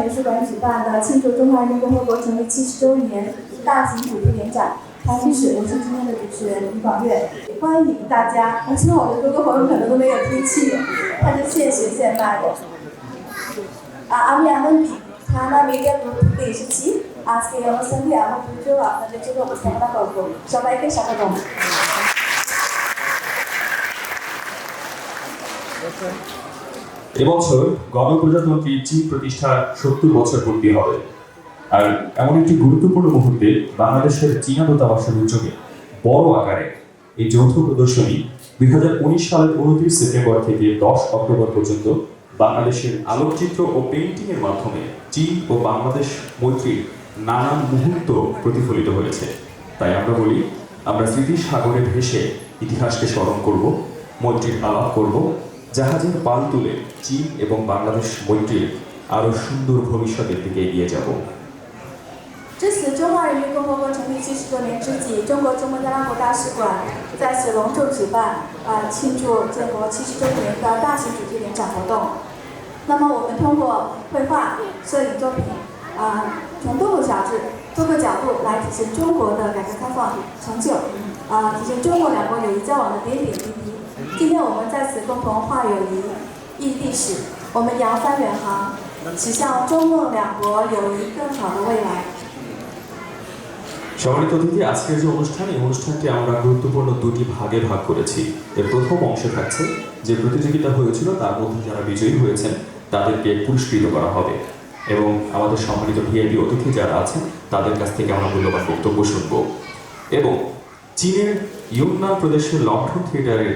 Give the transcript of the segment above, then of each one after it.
美术馆举办的庆祝中华人民共和国成立70周年大型主题联展。开幕式，我是今天的主持人李广月，欢迎大家。我知道我的各个朋友可能都没有听清，他是现学现卖的。আমি আনন্দি থানা media group থেকে এসেছি। আজকে এই অনুষ্ঠানে আমার পুজো আপনাদের জন্য উপস্থাপনা করব। সবাইকে স্বাগতম। এবছর গণপ্রজাতন্ত্রী চীন প্রতিষ্ঠার 70 বছর পূর্তি হবে। আর এমন একটি গুরুত্বপূর্ণ মুহূর্তে বাংলাদেশের চীনা দূতাবাসের উদ্যোগে বড় আকারে এই যৌথ প্রদর্শনী 2019 সালের 29 সেপ্টেম্বর থেকে 10 অক্টোবর পর্যন্ত বাংলাদেশের আলোকচিত্র ও পেইন্টিং এর মাধ্যমে চীন ও বাংলাদেশ মৈত্রীর নানান মুহূর্ত প্রতিফলিত হয়েছে। তাই আমরা বলি, আমরা স্মৃতির সাগরে ভেসে ইতিহাসকে স্মরণ করব, মৈত্রীর আলাপ করব, জাহাজের পাল তুলে চীন এবং বাংলাদেশ মৈত্রীর আরো সুন্দর ভবিষ্যতের দিকে এগিয়ে যাব।支持中华人民共和国成立70周年之际，中国驻孟加拉国大使馆在此隆重举办庆祝建国70周年的大型主题联展活动。那么我们通过绘画、摄影作品从多个角度来体现中国的改革开放成就，体现中国两国友谊交往的点点滴滴。今天我们在此共同画友谊、忆历史，我们扬帆远航，驶向中孟两国友谊更好的未来。সম্মানিত অতিথি, আজকের যে অনুষ্ঠান, এই অনুষ্ঠানটি আমরা গুরুত্বপূর্ণ দুটি ভাগে ভাগ করেছি। এর প্রথম অংশে থাকছে যে প্রতিযোগিতা হয়েছিল, তার মধ্যে যারা বিজয়ী হয়েছেন তাদেরকে পুরস্কৃত করা হবে এবং আমাদের সম্মানিত ভিআইপি অতিথি যারা আছেন তাদের কাছ থেকে আমরা মূল্যবান বক্তব্য শুনব। এবং চীনের ইউনান প্রদেশের লন্ঠন থিয়েটারের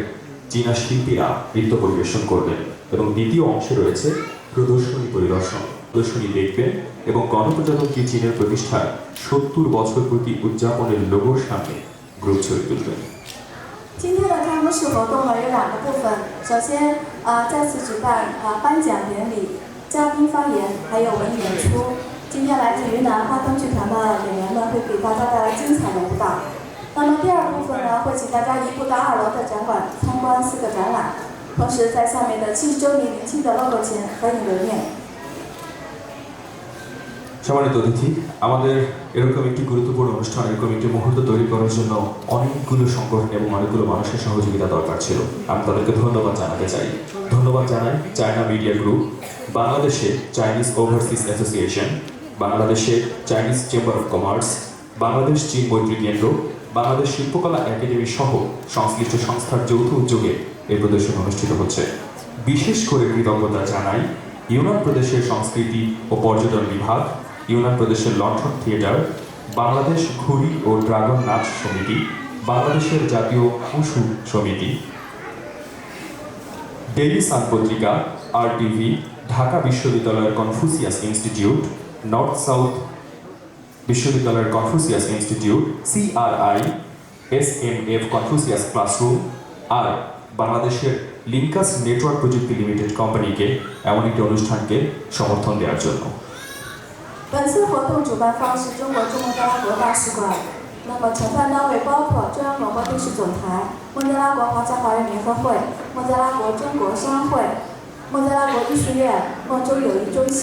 চীনা শিল্পীরা নৃত্য পরিবেশন করবেন এবং দ্বিতীয় অংশে রয়েছে প্রদর্শনী পরিদর্শন। প্রদর্শনী দেখবেন এবং গণপ্রজাতন্ত্রী চীনের প্রতিষ্ঠার 70 বছর প্রতি উদযাপনের লোগোর সামনে গ্রুপ ছবি তুলবেন।今天的开幕式活动呢有2个部分，首先在此举办颁奖典礼、嘉宾发言，还有文艺演出。今天来自云南花灯剧团的演员们会给大家带来精彩的舞蹈。那么第2部分呢，会请大家移步到2楼的展馆参观4个展览，同时在下面的70周年年庆的 logo 前合影留念。সম্মানিত অতিথি, আমাদের এরকম একটি গুরুত্বপূর্ণ অনুষ্ঠান, এরকম একটি মুহূর্ত তৈরি করার জন্য অনেকগুলো সংগঠন এবং অনেকগুলো মানুষের সহযোগিতা দরকার ছিল। আমি তাদেরকে ধন্যবাদ জানাতে চাই। ধন্যবাদ জানাই চায়না মিডিয়া গ্রুপ, বাংলাদেশে চাইনিজ ওভারসিজ অ্যাসোসিয়েশন, বাংলাদেশে Chinese chamber of commerce, Bangladesh চীন মৈত্রী কেন্দ্র, বাংলাদেশ শিল্পকলা একাডেমি সহ সংশ্লিষ্ট সংস্থার যৌথ উদ্যোগে এই প্রদর্শনী অনুষ্ঠিত হচ্ছে। বিশেষ করে কৃতজ্ঞতা জানাই ইউনান প্রদেশের সংস্কৃতি ও পর্যটন বিভাগ, ইউনান প্রদেশের লন্ঠন থিয়েটার, বাংলাদেশ ঘুড়ি ও ড্রাগন নাচ সমিতি, বাংলাদেশের জাতীয় উশু সমিতি, ডেইলি সান পত্রিকা, RTV, ঢাকা বিশ্ববিদ্যালয়ের কনফুসিয়াস ইনস্টিটিউট, নর্থ সাউথ বিশ্ববিদ্যালয়ের Confucius Institute, CRI, SMF Confucius Classroom আর বাংলাদেশের লিঙ্কাস নেটওয়ার্ক প্রযুক্তি লিমিটেড কোম্পানিকে এমন একটি অনুষ্ঠানকে সমর্থন দেওয়ার জন্য।本次活动主办方是中国驻孟加拉国大使馆，那么承办单位包括中央广播电视总台、孟加拉国华侨华人联合会、孟加拉国中国商会、孟加拉国艺术院、孟州友谊中心。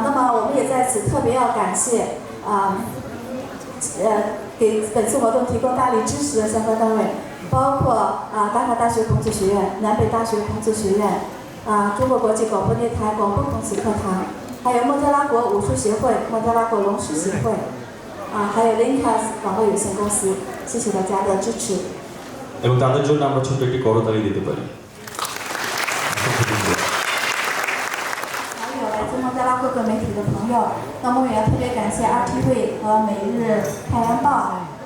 那么我们也在此特别要感谢给本次活动提供大力支持的相关单位，包括达卡大学孔子学院、南北大学孔子学院、中国国际广播电台广播孔子课堂，还有孟加拉国武术协会、孟加拉国龙狮协会，还有 Linkas 网络有限公司，谢谢大家的支持。এবং তাদের জন্য আমরা ছোট্ট একটি করতালি দিতে পারি।还有来自孟加拉各个媒体的朋友，那么我也要特别感谢 RTV 和每日太阳报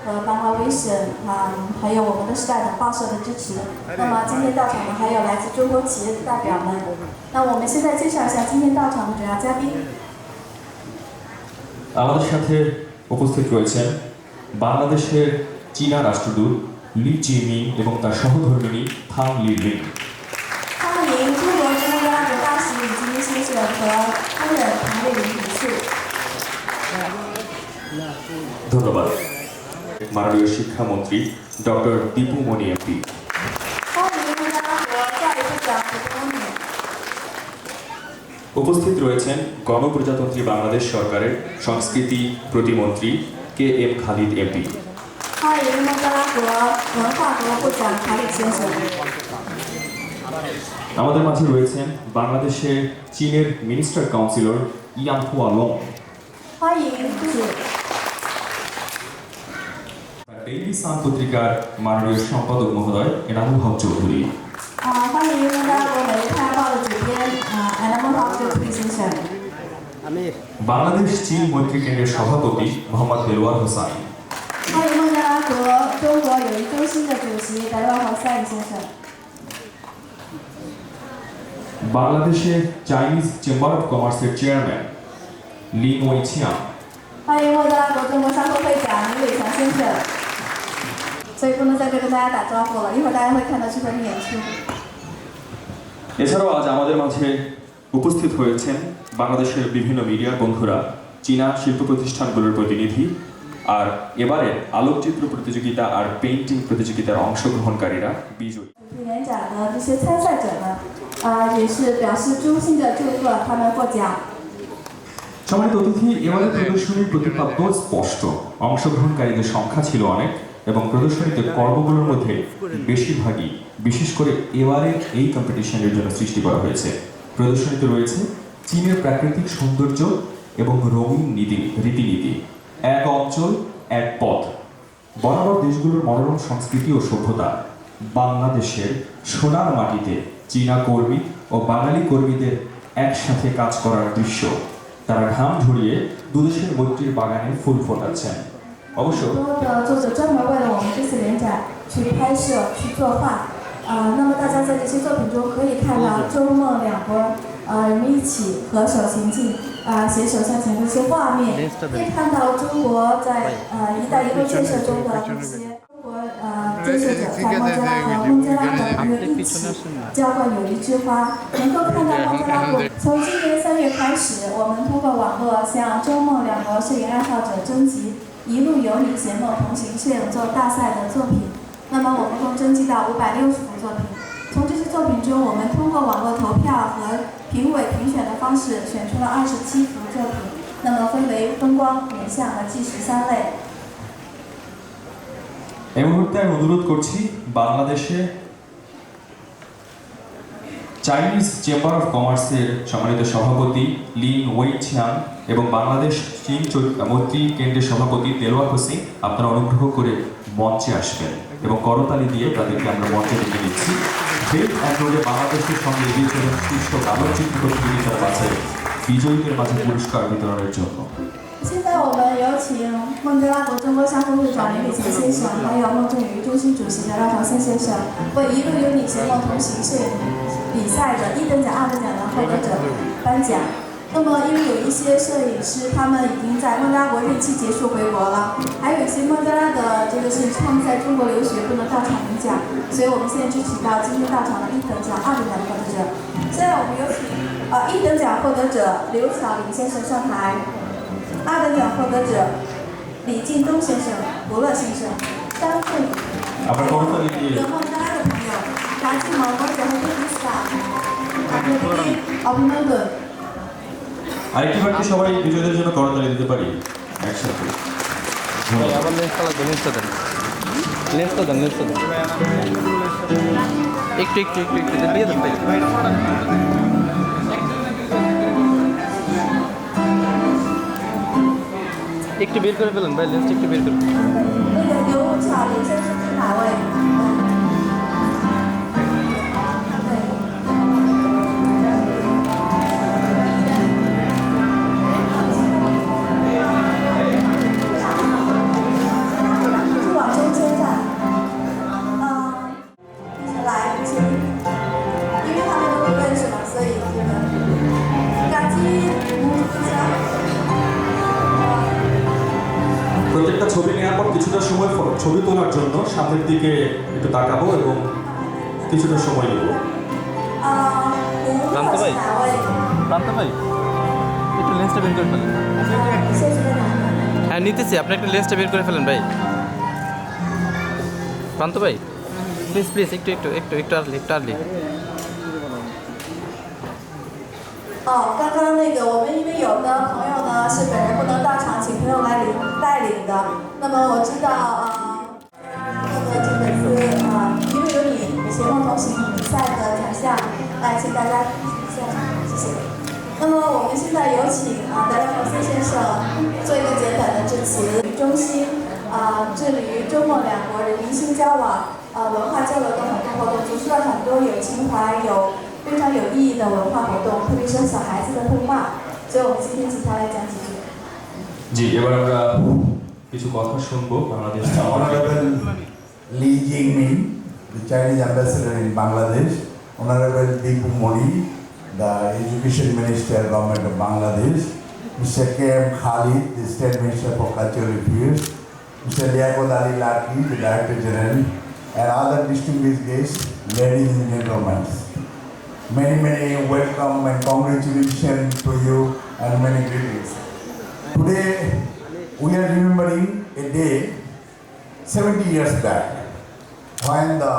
和 Banglavision 还有我们的时代等报社的支持。那么今天到场的还有来自中国企业的代表们。那我们现在介绍一下今天到场的主要嘉宾。আমাদের সাথে উপস্থিত রয়েছেন বাংলাদেশের চীনা রাষ্ট্রদূত লি জিমি এবং তার সহধর্মিণী থাং লিলিং।欢迎中国驻孟加拉国大使李金先生和夫人唐丽玲女士。ধন্যবাদ। মাননীয় শিক্ষামন্ত্রী ডক্টর দীপু মণি এমপি।欢迎孟加拉国教育部长胡东敏。উপস্থিত রয়েছেন গণপ্রজাতন্ত্রী বাংলাদেশ সরকারের সংস্কৃতি প্রতিমন্ত্রী KM খালিদ MP।欢迎孟加拉国文化和部长卡里先生。 আমাদের মাঝে রয়েছেন বাংলাদেশের চীনের মিনিস্টার কাউন্সিলর ইয়াং হুয়া লং।欢迎主 ডেইলি সান পত্রিকার মাননীয় সম্পাদক মহোদয় এনামুল হক চৌধুরী।欢迎孟加拉国每日快报的主编Animal Hawk 周图先生。 বাংলাদেশ চীন মৈত্রী কেন্দ্রের সভাপতি মোহাম্মদ দেলোয়ার হোসাইন। 欢迎孟加拉国中国友谊中心的主席达洛豪赛先生。 বাংলাদেশের চাইনিজ চেম্বার অফ কমার্সের চেয়ারম্যান লিন ওই ছিয়াং। 欢迎孟加拉国中国商会会长李伟强先生。所以不能在这跟大家打招呼了，一会儿大家会看到这份演出。 এছাড়াও আজ আমাদের মাঝে উপস্থিত হয়েছেন বাংলাদেশের বিভিন্ন মিডিয়া বন্ধুরা, চীনা শিল্প প্রতিষ্ঠানগুলোর প্রতিনিধি, আর এবারে আলোকচিত্র প্রতিযোগিতা আর পেইন্টিং প্রতিযোগিতার অংশগ্রহণকারীরা বিজয়ী। 主题联展的这些参赛者们，也是表示衷心的祝贺他们获奖。 সম্মানিত অতিথি, এবারে প্রদর্শনীর প্রতিপাদ্য স্পষ্ট। অংশগ্রহণকারীদের সংখ্যা ছিল অনেক এবং প্রদর্শনীতে কর্মগুলোর মধ্যে বেশিরভাগই বিশেষ করে এবারের এই কম্পিটিশনের জন্য সৃষ্টি করা হয়েছে। প্রদর্শনীতে রয়েছে চীনের প্রাকৃতিক সৌন্দর্য এবং রঙিন রীতিনীতি, এক অঞ্চল এক পথ, বরাবর দেশগুলোর মনোরম সংস্কৃতি ও সভ্যতা, বাংলাদেশের সোনার মাটিতে চীনা কর্মী ও বাঙালি কর্মীদের একসাথে কাজ করার দৃশ্য। তারা ঘাম ঝরিয়ে দুদেশের মৈত্রীর বাগানে ফুল ফোটাচ্ছেন। অবশ্য 很多的作者专门为了我们这次联展去拍摄、去作画。那么大家在这些作品中可以看到周梦两国人们一起合手前进，携手向前的一些画面，可以看到中国在“一带一路”建设中的一些中国建设者在孟加拉和孟加拉的一个一起浇灌友谊之花，能够看到孟加拉国从今年3月开始，我们通过网络向周梦两国摄影爱好者征集“一路有你，携梦同行”摄影作大赛的作品。那么我们共征集到560幅作品，从这些作品中，我们通过网络投票和评委评选的方式选出了27幅作品，那么分为风光、人像和纪实3类。 এই মুহূর্তে আমি অনুরোধ করছি বাংলাদেশে চাইনিজ চেম্বার অফ কমার্সের সম্মানিত সভাপতি লিন ওই ছিয়াং এবং বাংলাদেশ চীন মৈত্রী কেন্দ্রের সভাপতি দেলোয়ার হোসেন আপনারা অনুগ্রহ করে মঞ্চে আসবেন এবং করতালি দিয়ে তাদেরকে আমরা মঞ্চে ডেকে নিচ্ছি। বেল্ট অ্যান্ড রোডে বাংলাদেশের সঙ্গে এগিয়ে চলেন শীর্ষ আলোকচিত্র প্রতিযোগিতার মাঝে বিজয়ীদের মাঝে পুরস্কার বিতরণের জন্য। 现在我们有请孟加拉国中国商会会长李伟强先生，还有孟正友谊中心主席达洛豪赛先生，为“一路有你，携梦同行”摄影比赛的1等奖、2等奖的获得者颁奖。那么，因为有一些摄影师他们已经在孟加拉国任期结束回国了，还有一些孟加拉的这个摄影师他们在中国留学不能到场领奖，所以我们现在支持到今天到场的1等奖、2等奖的获得者。现在我们有请1等奖获得者刘巧玲先生上台。 2等奖获得者李进东先生、吴乐先生、张振宇，和孟加拉的朋友，来自某国者和多吉斯塔，还有奥平曼顿。 আরেকটি বাড়তি সবাই বিজয়ীদের জন্য করতালি দিতে পারি একসাথে। আবার লেন্সটা দেন, লেন্সটা দেন। একটু দিয়ে দেন ভাই। একটু বের করে ফেলুন ভাই, লেন্সটা একটু বের করুন।那个刘巧玲先生是哪位？是往中间站。来，请，因为他们都不认识嘛，所以这个感激一下。 প্রত্যেকটা ছবি নেওয়ার পর কিছুটা সময় ছবি তোলার জন্য সামনের দিকে একটু তাকাবো এবং কিছুটা সময় নেব। প্রান্ত ভাই একটু লেন্সটা বের করে ফেলেন। হ্যাঁ নিতেছি, আপনি একটু লেন্সটা বের করে ফেলেন ভাই। প্রান্ত ভাই প্লিজ একটু আর্লি। 刚刚我们因为有的朋友呢是本人不能到场，请朋友来带领的。那么我知道各个这粉丝一路有你携梦同行比赛的奖项，来请大家现场，谢谢。那么我们现在有请德莱佛斯先生做一个简短的致辞。中心致力于中孟两国人民心交往、文化交流等很多活动，组织了很多有情怀、非常有意义的文化活动，特别是小孩子的绘画。所以我们今天请他来讲几句。জি, এবার আমরা কিছু কথা শুনবো Bangladesh Honorable Li Jingming, the Chinese ambassador in Bangladesh, Honorable Dipu Modi, the Education Minister, Government of Bangladesh, Mr. K.M. Khalid, the State Minister for Cultural Affairs, Mr. Liaquat Ali Laki, the Director General, and other distinguished guests, ladies and gentlemen. Many welcome and congratulations to you and many greetings. Today we are remembering a day 70 years back when the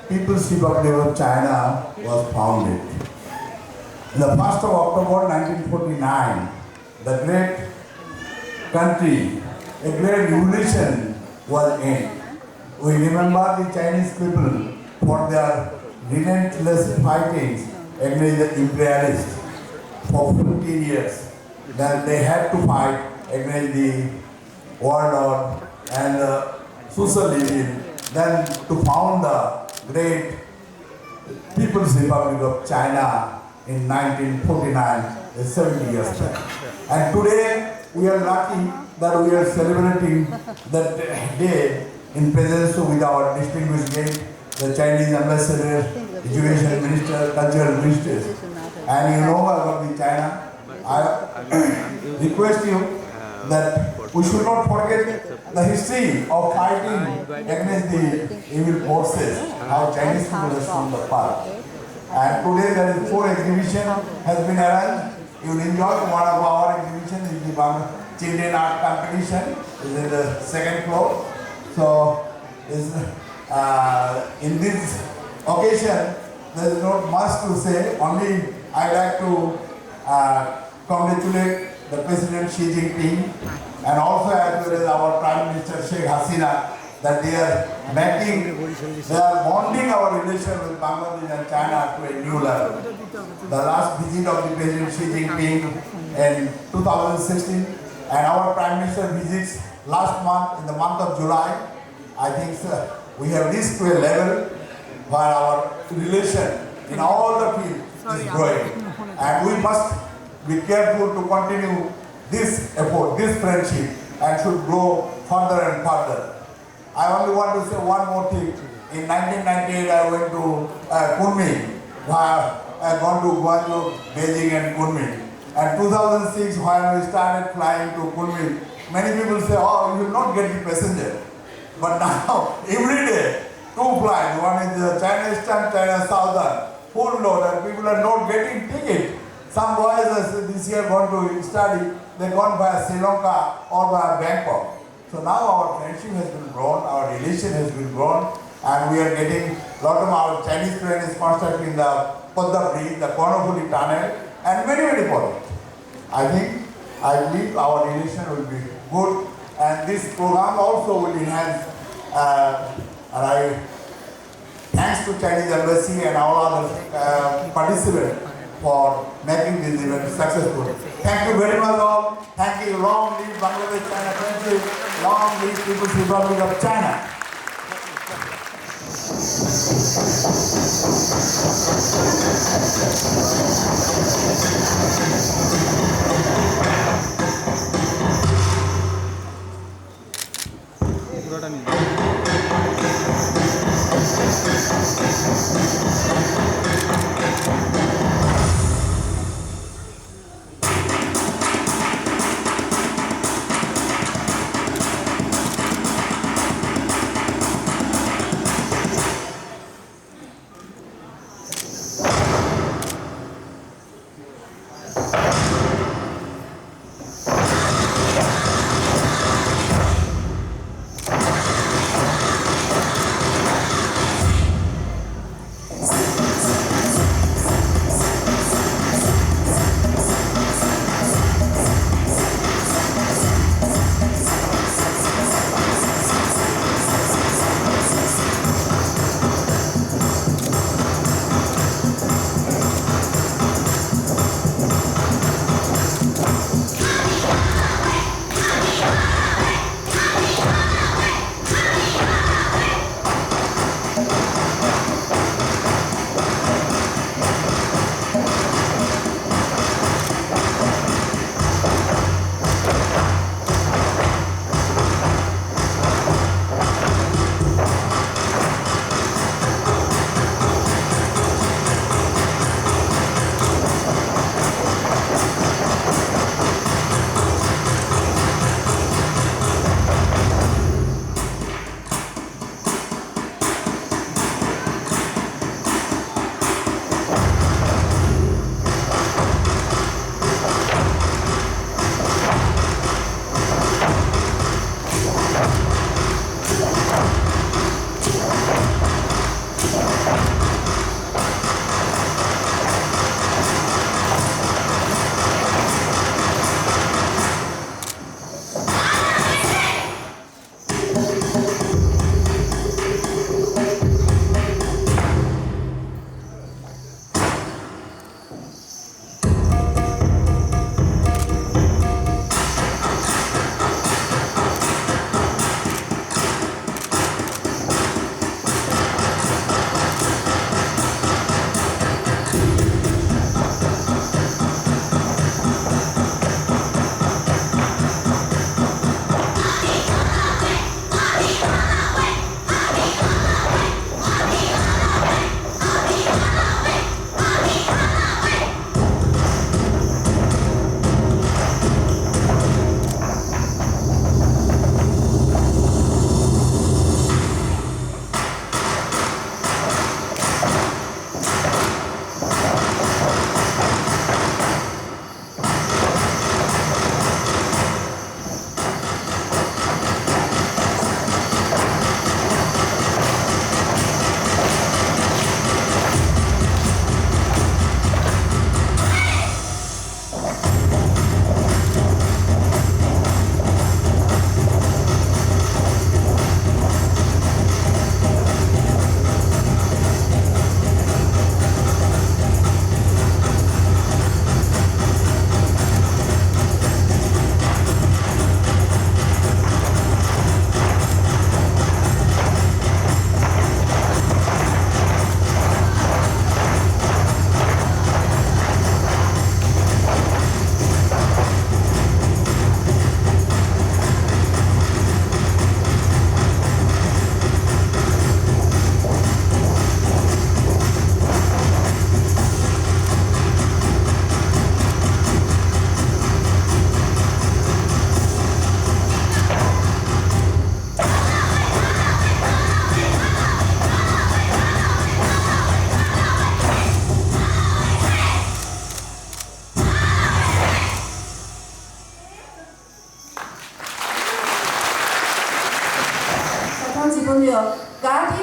People's Republic of China was founded. On the 1st of October 1949, the great country, a great revolution was ended. We remember the Chinese people for their relentless fightings against the imperialists for 15 years. Then they had to fight against the warlord and the socialism, then to found the great People's Republic of China in 1949, 70 years back. And today we are lucky that we are celebrating that day in presence with our distinguished guest, the Chinese ambassador, education minister, cultural ministers. And you know about the China. I request you that we should not forget the history of fighting against the evil forces, how Chinese people have shown the part. And today there is 4 exhibition has been arranged. You will enjoy one of our exhibition is the Children Art Competition, is in the 2nd floor. So in this occasion, there is not much to say. Only I like to congratulate the President Xi Jinping and also as well as our Prime Minister Sheikh Hasina that they are bonding our relation with Bangladesh and China to a new level. The last visit of the President Xi Jinping in 2016 and our Prime Minister visits last month in the month of July. I think we have reached to a level where our relation in all the fields is growing, and we must be careful to continue this effort, this friendship, and should grow further and further. I only want to say one more thing. In 1998, I went to Kunming, where I gone to Guangzhou, Beijing, and Kunming. And 2006, when we started flying to Kunming, many people say, "Oh, you will not get the passenger." But now, every day, 2 flights. One is China Eastern, China Southern, full load, and people are not getting ticket. Some boys this year gone to study, they gone via Sri Lanka or via Bangkok. So now our friendship has been grown, our relation has been grown, and we are getting a lot of our Chinese friends is constructing the Podda Bridge, the Konopuli Tunnel, and many projects. I believe our relation will be good, and this program also will enhance. And I thanks to Chinese Embassy and all other participants for making this event successful. Thank you very much all. Thank you. Long live Bangladesh China friendship. Long live People's Republic of China.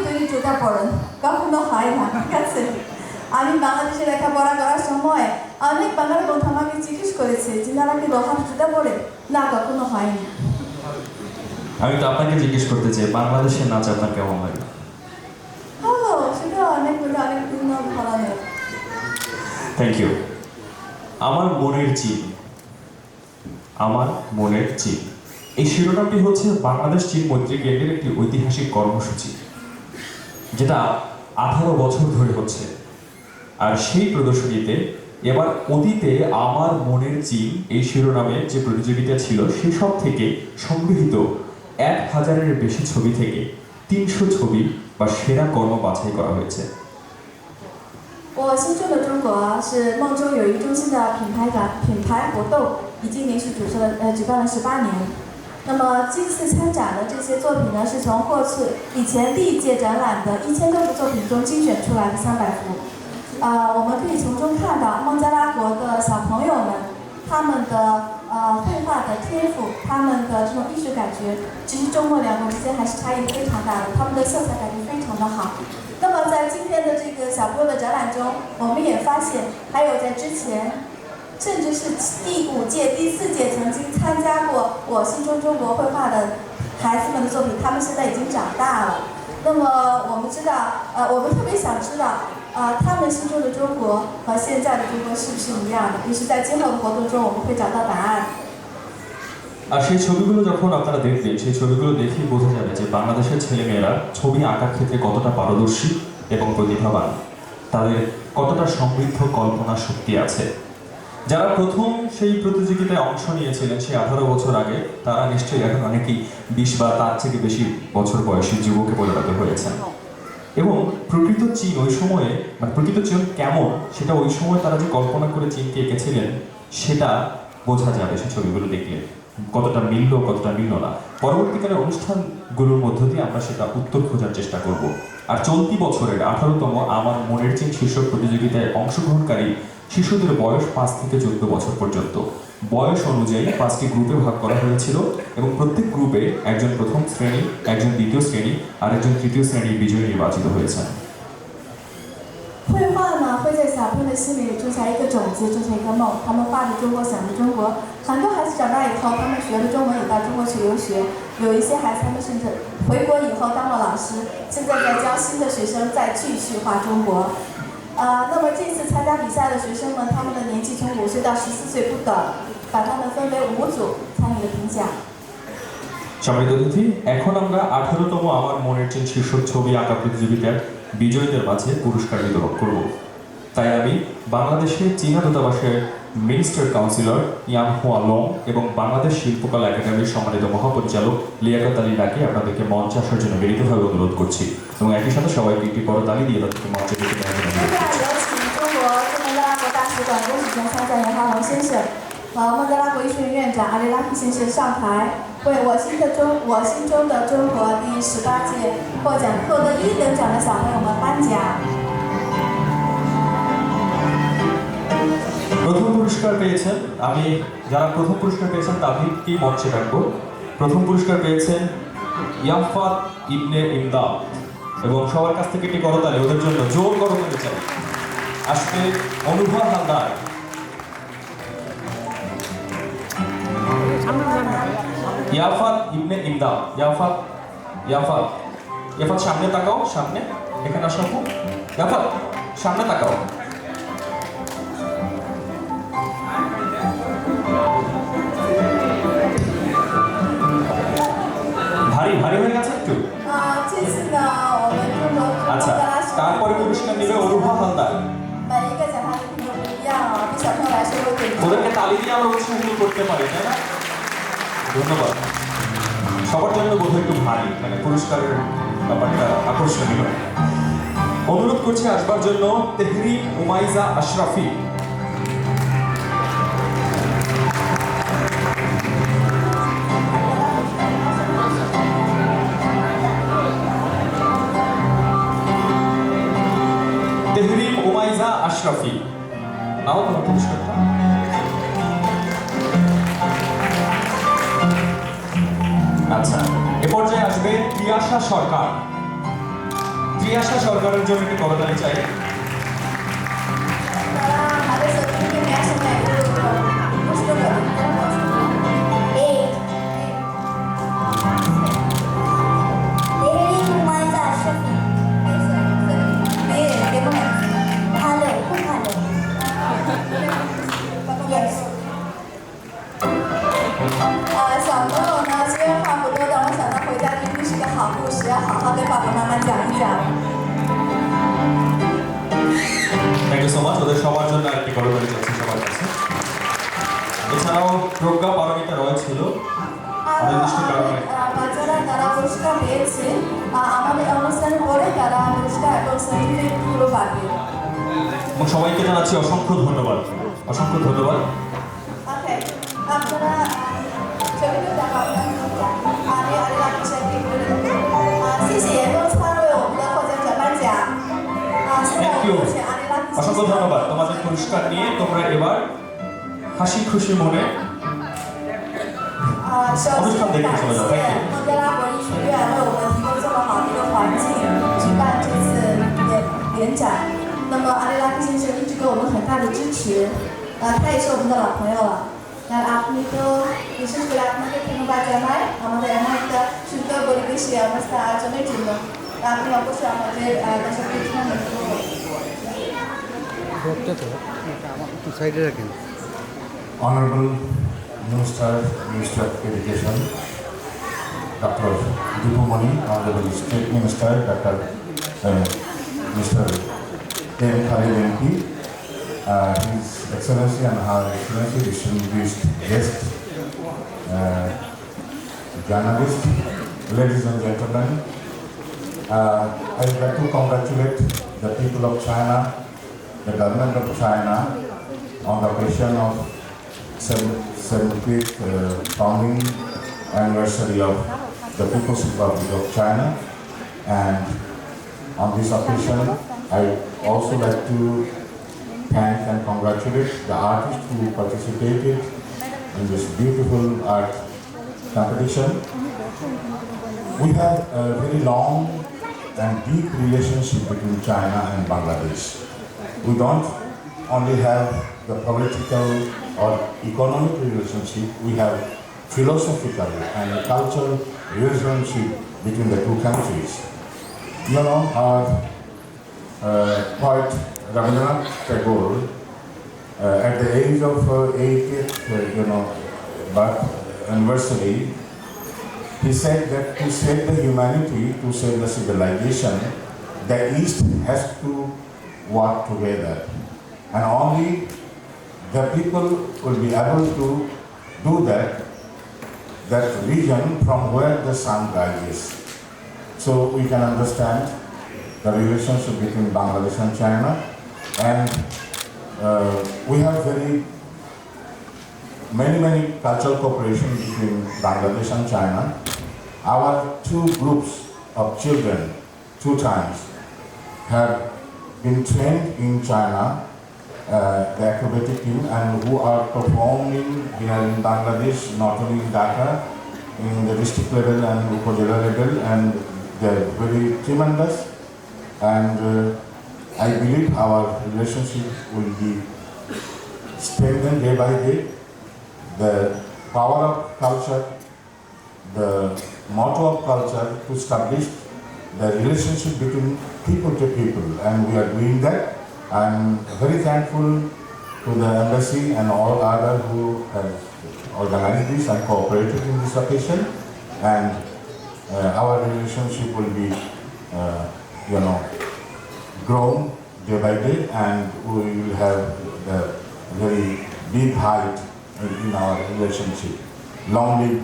তৈরি জুতা পরেন, কখনো হয় না, ঠিক আছে? আমি বাংলাদেশে লেখাপড়া করার সময় অনেক বাঙালি বন্ধু আমাকে জিজ্ঞেস করেছে যে তারা কি লোহার জুতা পরে, না কখনো হয়নি। আমি তো আপনাকে জিজ্ঞেস করতে চাই বাংলাদেশের নাচ আপনার কেমন লাগে? ভালো, সেটা অনেক ভিন্ন ধরনের। Thank you. আমার মনের চীন, আমার মনের চীন, এই শিরোনামটি হচ্ছে বাংলাদেশ চীন মৈত্রী কেন্দ্রের একটি ঐতিহাসিক কর্মসূচি, যেটা 18 বছর ধরে হচ্ছে। আর সেই প্রদর্শনীতে এবার অতীতে আমার মনের চীন এই শিরোনামে যে প্রতিযোগিতা ছিল সেসব থেকে সংগৃহীত 1000-এর বেশি ছবি থেকে 300 ছবি বা সেরা কর্ম বাছাই করা হয়েছে। 我心中的中国是孟州友谊中心的品牌活动，已经连续举办了18年。那么这次参展的这些作品呢，是从过去以前第一届展览的1000多幅作品中精选出来的300幅。我们可以从中看到孟加拉国的小朋友们，他们的绘画的天赋，他们的这种艺术感觉，其实中国两国之间还是差异非常大的，他们的色彩感觉非常的好。那么在今天的这个小朋友的展览中，我们也发现，还有在之前，甚至是第5届、第4届曾经参加过我心中中国绘画的孩子们的作品，他们现在已经长大了。那么我们知道，我们特别想知道，他们心中的中国和现在的中国是不是一样的？于是，在今后的活动中，我们会找到答案。আর সেই ছবিগুলো যখন আপনারা দেখবেন, সেই ছবিগুলো দেখেই বোঝা যাবে যে বাংলাদেশের ছেলেমেয়েরা ছবি আঁকার ক্ষেত্রে কতটা পারদর্শী এবং প্রতিভাবান, তাদের কতটা সমৃদ্ধ কল্পনা শক্তি আছে। যারা প্রথম সেই প্রতিযোগিতায় অংশ নিয়েছিলেন সেই 18 বছর আগে, তারা নিশ্চয়ই এখন অনেকেই 20 বা তার থেকে বেশি বছর বয়সী যুবকে পরিণত হয়েছেন। এবং প্রকৃত চীন ওই সময়ে, মানে প্রকৃত চীন কেমন সেটা ওই সময় তারা যে কল্পনা করে চীনকে এঁকেছিলেন সেটা বোঝা যাবে সেই ছবিগুলো দেখলে, কতটা মিলল কতটা মিলল না। পরবর্তীকালে অনুষ্ঠানগুলোর মধ্য দিয়ে আমরা সেটা উত্তর খোঁজার চেষ্টা করব। আর চলতি বছরের 18তম আমার মনের চীন শীর্ষক প্রতিযোগিতায় অংশগ্রহণকারী শিশুদের বয়স 5 থেকে 14 বছর পর্যন্ত। বয়স অনুযায়ী 5টি গ্রুপে ভাগ করা হয়েছিল এবং প্রত্যেক গ্রুপে একজন প্রথম শ্রেণী, একজন দ্বিতীয় শ্রেণী আর একজন তৃতীয় শ্রেণীর বিজয়ী নির্বাচিত হয়েছেন।绘画呢，会在小朋友的心里种下一个种子，种下一个梦。他们画着中国，想着中国。很多孩子长大以后，他们学了中文，也到中国去留学。有一些孩子，他们甚至回国以后当了老师，现在在教新的学生再继续画中国。那么这次参加比赛的学生们，他们的年纪从5岁到14岁不等，把他们分为5组参与了评奖。সম্মানিত অতিথি, এখন আমরা 18তম আমার মনের চীন শীর্ষক ছবি আঁকা প্রতিযোগিতার বিজয়ীদের মাঝে পুরস্কার বিতরণ করব। তাই আমি বাংলাদেশের চীনা দূতাবাসের মিনিস্টার কাউন্সিলর ইয়াং হুয়া লং এবং বাংলাদেশ শিল্পকলা একাডেমির সম্মানিত মহাপরিচালক লিয়াকত আলী ডাকে আপনাদেরকে মঞ্চে আসার জন্য বিনীতভাবে অনুরোধ করছি এবং একই সাথে সবাইকে একটি বড় তালি দিয়ে তাদেরকে মঞ্চে ডেকে নেওয়ার জন্য অনুরোধ করছি।有请中国驻孟加拉国大使馆公使权参赞严华龙先生和孟加拉国艺术院院长阿里拉皮先生上台，为我心中的中国第18届获得1等奖的小朋友们颁奖。প্রথম পুরস্কার পেয়েছেন, আমি যারা প্রথম পুরস্কার পেয়েছেন তাদেরকেই মঞ্চে রাখবো। প্রথম পুরস্কার পেয়েছেন ইয়াফাত ইবনে ইমদাদ এবং সবার কাছ থেকে একটি করতালি ওদের জন্য, জোর করতালি চাই। আসবে অনুভব হালদার। ইয়াফাত ইবনে ইমদাদ, ইয়াফাত সামনে তাকাও, সামনে এখানে আসো। ইয়াফাত সামনে তাকাও। ভারী হয়ে গেছে একটু। আচ্ছা, তারপরে পুরস্কার নেবে অনুভব হালদার। ওদেরকে তালি দিয়ে আমরা উৎসাহিত করতে পারি, তাই না? ধন্যবাদ। সবার জন্য বোধহয় একটু ভারী, মানে পুরস্কারের ব্যাপারটা আকর্ষণীয়। অনুরোধ করছি আসবার জন্য তেহরিম উমাইজা আশরাফি। তেহরিম উমাইজা আশরাফি, নাও তোমার পুরস্কারটা। আচ্ছা, এ পর্যায়ে আসবে প্রিয়াশা সরকার। ত্রিয়াশা সরকারের জন্য একটি করতালি চাই। তারা আমাদের সত্যিকে নিয়ে আসে না একটু কষ্ট করে小朋友呢，虽然话不多，但我想他回家一定是个好故事，要好好跟爸爸妈妈讲一讲。থ্যাংক ইউ সো মাচ। ওদের সবার জন্য একটি করতালি চাইছি সবার কাছে। এছাড়াও প্রজ্ঞা পারমিতা রয় ছিল অনির্দিষ্ট কারণে বাচ্চারা তারা পুরস্কার পেয়েছে, আমাদের অনুষ্ঠানের পরে তারা পুরস্কার এবং সার্টিফিকেটগুলো পাবে। এবং সবাইকে জানাচ্ছি অসংখ্য ধন্যবাদ, অসংখ্য ধন্যবাদ। Okay, আপনারা ছবিটা দেখাবেন। আমি আরেকটা ছবি করে দেব। 谢谢多参与我们的获奖者颁奖。থ্যাংক ইউ, অসংখ্য ধন্যবাদ। তোমাদের পুরস্কার নিয়ে তোমরা এবার হাসি খুশি মনে অনুষ্ঠান দেখতে চলে যাও। থ্যাংক ইউ।孟加拉国艺术院为我们提供这么好的一个环境举办这次联展。那么阿里拉克先生一直给我们很大的支持，他也是我们的老朋友了。আর আপনি তো বিশেষ করে আপনাকে ধন্যবাদ জানাই আমাদের এমন একটা সুন্দর পরিবেশে অবস্থা আয়োজনের জন্য। আপনি অবশ্যই আমাদের দর্শকদের জন্য Honorable Minister of Education, Dr. Dipu Moni, Honorable State Minister, Dr. Mr. M. Khalid MP, His Excellency and Her Excellency, distinguished guests, journalists, ladies and gentlemen, I would like to congratulate the people of China, the government of China, on the occasion of 75th founding anniversary of the People's Republic of China. And on this occasion, I also like to thank and congratulate the artists who participated in this beautiful art competition. We have a very long and deep relationship between China and Bangladesh. We don't only have the political or economic relationship, we have philosophical and cultural relationship between the two countries. You know, our poet Rabindranath Tagore, at the age of 80th, birth anniversary, he said that to save the humanity, to save the civilization, the East has to work together. And only the people will be able to do that region from where the sun rises. So we can understand the relationship between Bangladesh and China. And we have many cultural cooperation between Bangladesh and China. Our two groups of children, 2 times, have been trained in China, the acrobatic team, and who are performing here in Bangladesh, not only in Dhaka, in the district level and Upazila level, and they're very tremendous. And I believe our relationship will be strengthened day by day. The power of culture, the motto of culture to establish the relationship between people to people, and we are doing that. I'm very thankful to the embassy and all others who have organized this and cooperated in this occasion, and our relationship will be grown day by day, and we will have a very big height in our relationship. Long live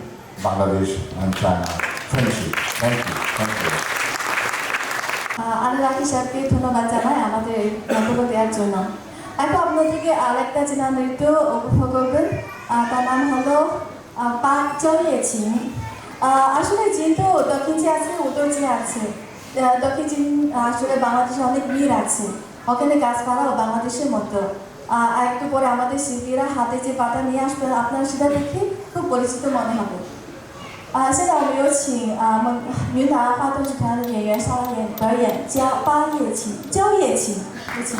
Bangladesh and China friendship. Thank you. Thank you. আমি রাখি সাহেবকে ধন্যবাদ জানাই আমাদের এই মন্তব্য দেওয়ার জন্য। এখন আপনাদেরকে আরেকটা চীনা নৃত্য উপভোগ করবেন, তার নাম হলো পাক চড়িয়েছি। আসলে যেহেতু দক্ষিণ চীন আছে, উত্তর চীন আছে, দক্ষিণ চীন আসলে বাংলাদেশে অনেক মিল আছে, ওখানে গাছপালাও বাংলাদেশের মতো। একটু পরে আমাদের শিল্পীরা হাতে যে পাতা নিয়ে আসবেন, আপনারা সেটা দেখে খুব পরিচিত মনে হবে। 现在我们有请云南花都剧团的演员上来表演蕉叶琴，有请。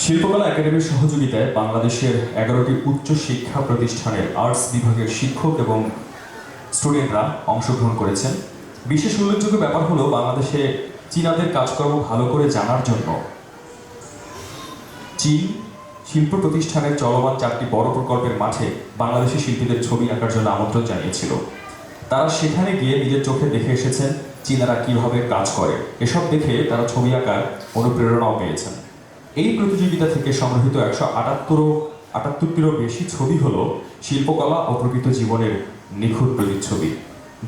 শিল্পকলা একাডেমির সহযোগিতায় বাংলাদেশের 11টি উচ্চ শিক্ষা প্রতিষ্ঠানের আর্টস বিভাগের শিক্ষক এবং স্টুডেন্টরা অংশগ্রহণ করেছেন। বিশেষ উল্লেখযোগ্য ব্যাপার হলো বাংলাদেশে চীনাদের কাজকর্ম ভালো করে জানার জন্য চীন শিল্প প্রতিষ্ঠানের চলমান 4টি বড় প্রকল্পের মাঠে বাংলাদেশি শিল্পীদের ছবি আঁকার জন্য আমন্ত্রণ জানিয়েছিল। তারা সেখানে গিয়ে নিজের চোখে দেখে এসেছেন চীনারা কিভাবে কাজ করে। এসব দেখে তারা ছবি আঁকার অনুপ্রেরণাও পেয়েছেন। এই প্রতিযোগিতা থেকে সংগৃহীত 178টিরও বেশি ছবি হলো শিল্পকলা ও প্রকৃত জীবনের নিখুঁত প্রতিচ্ছবি।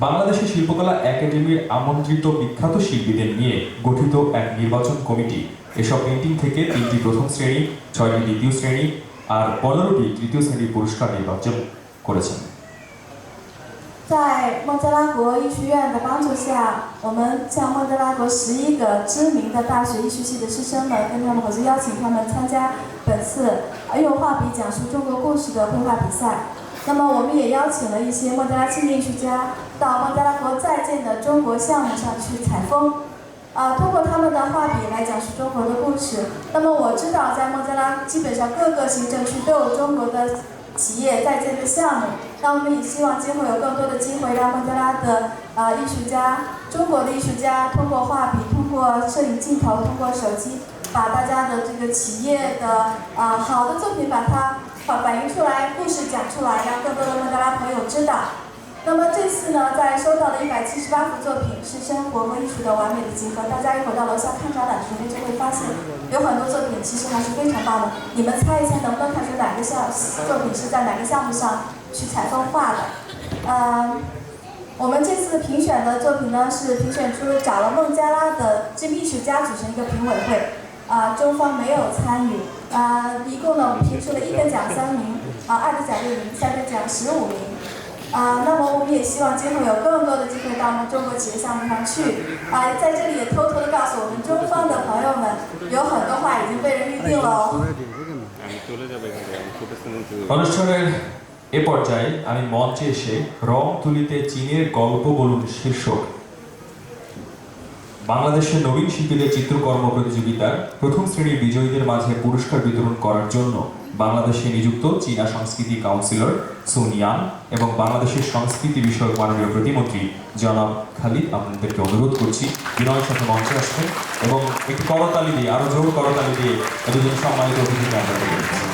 বাংলাদেশের শিল্পকলা একাডেমির আমন্ত্রিত বিখ্যাত শিল্পীদের নিয়ে গঠিত এক নির্বাচন কমিটি এসব পেইন্টিং থেকে 3টি প্রথম শ্রেণী, 6টি দ্বিতীয় শ্রেণী আর 15টি তৃতীয় শ্রেণীর পুরস্কার নির্বাচন করেছেন।在孟加拉国艺术院的帮助下，我们向孟加拉国11个知名的大学艺术系的师生们跟他们合作，邀请他们参加本次用画笔讲述中国故事的绘画比赛。那么我们也邀请了一些孟加拉青年艺术家到孟加拉国在建的中国项目上去采风。通过他们的画笔来讲述中国的故事。那么我知道，在孟加拉基本上各个行政区都有中国的企业在建的项目。那我们也希望今后有更多的机会，让孟加拉的艺术家、中国的艺术家通过画笔、通过摄影镜头、通过手机，把大家的这个企业的好的作品把它反映出来，故事讲出来，让更多的孟加拉朋友知道。那么这次呢，在收到的178幅作品是生活和艺术的完美的结合。大家一会儿到楼下看展览的时候，就会发现有很多作品其实还是非常棒的。你们猜一猜，能不能看出哪个作品是在哪个项目上去采风画的？我们这次评选的作品呢，是评选出找了孟加拉的知名艺术家组成一个评委会，中方没有参与。一共呢，我们评出了1等奖3名，2等奖6名，3等奖15名。那么我们也希望今后有更多的机会到我们中国企业项目上去。在这里也偷偷的告诉我们中方的朋友们，有很多画已经被人预定了哦。অনুষ্ঠানের এ পর্যায়ে আমি মঞ্চে এসে রং তুলিতে চীনের গল্প বলুন শীর্ষক বাংলাদেশের নবীন শিল্পীদের চিত্রকর্ম প্রতিযোগিতার প্রথম শ্রেণীর বিজয়ীদের মাঝে পুরস্কার বিতরণ করার জন্য বাংলাদেশে নিযুক্ত চীনা সংস্কৃতি কাউন্সিলর সুন ইয়ান এবং বাংলাদেশের সংস্কৃতি বিষয়ক মাননীয় প্রতিমন্ত্রী জনাব খালিদ আপনাদেরকে অনুরোধ করছি বিনয়ের সাথে মঞ্চে আসবেন এবং একটি করতালি দিয়ে আরো জোর করতালি দিয়ে দুজন সম্মানিত অতিথিকে আমরা দেখতে পাচ্ছি।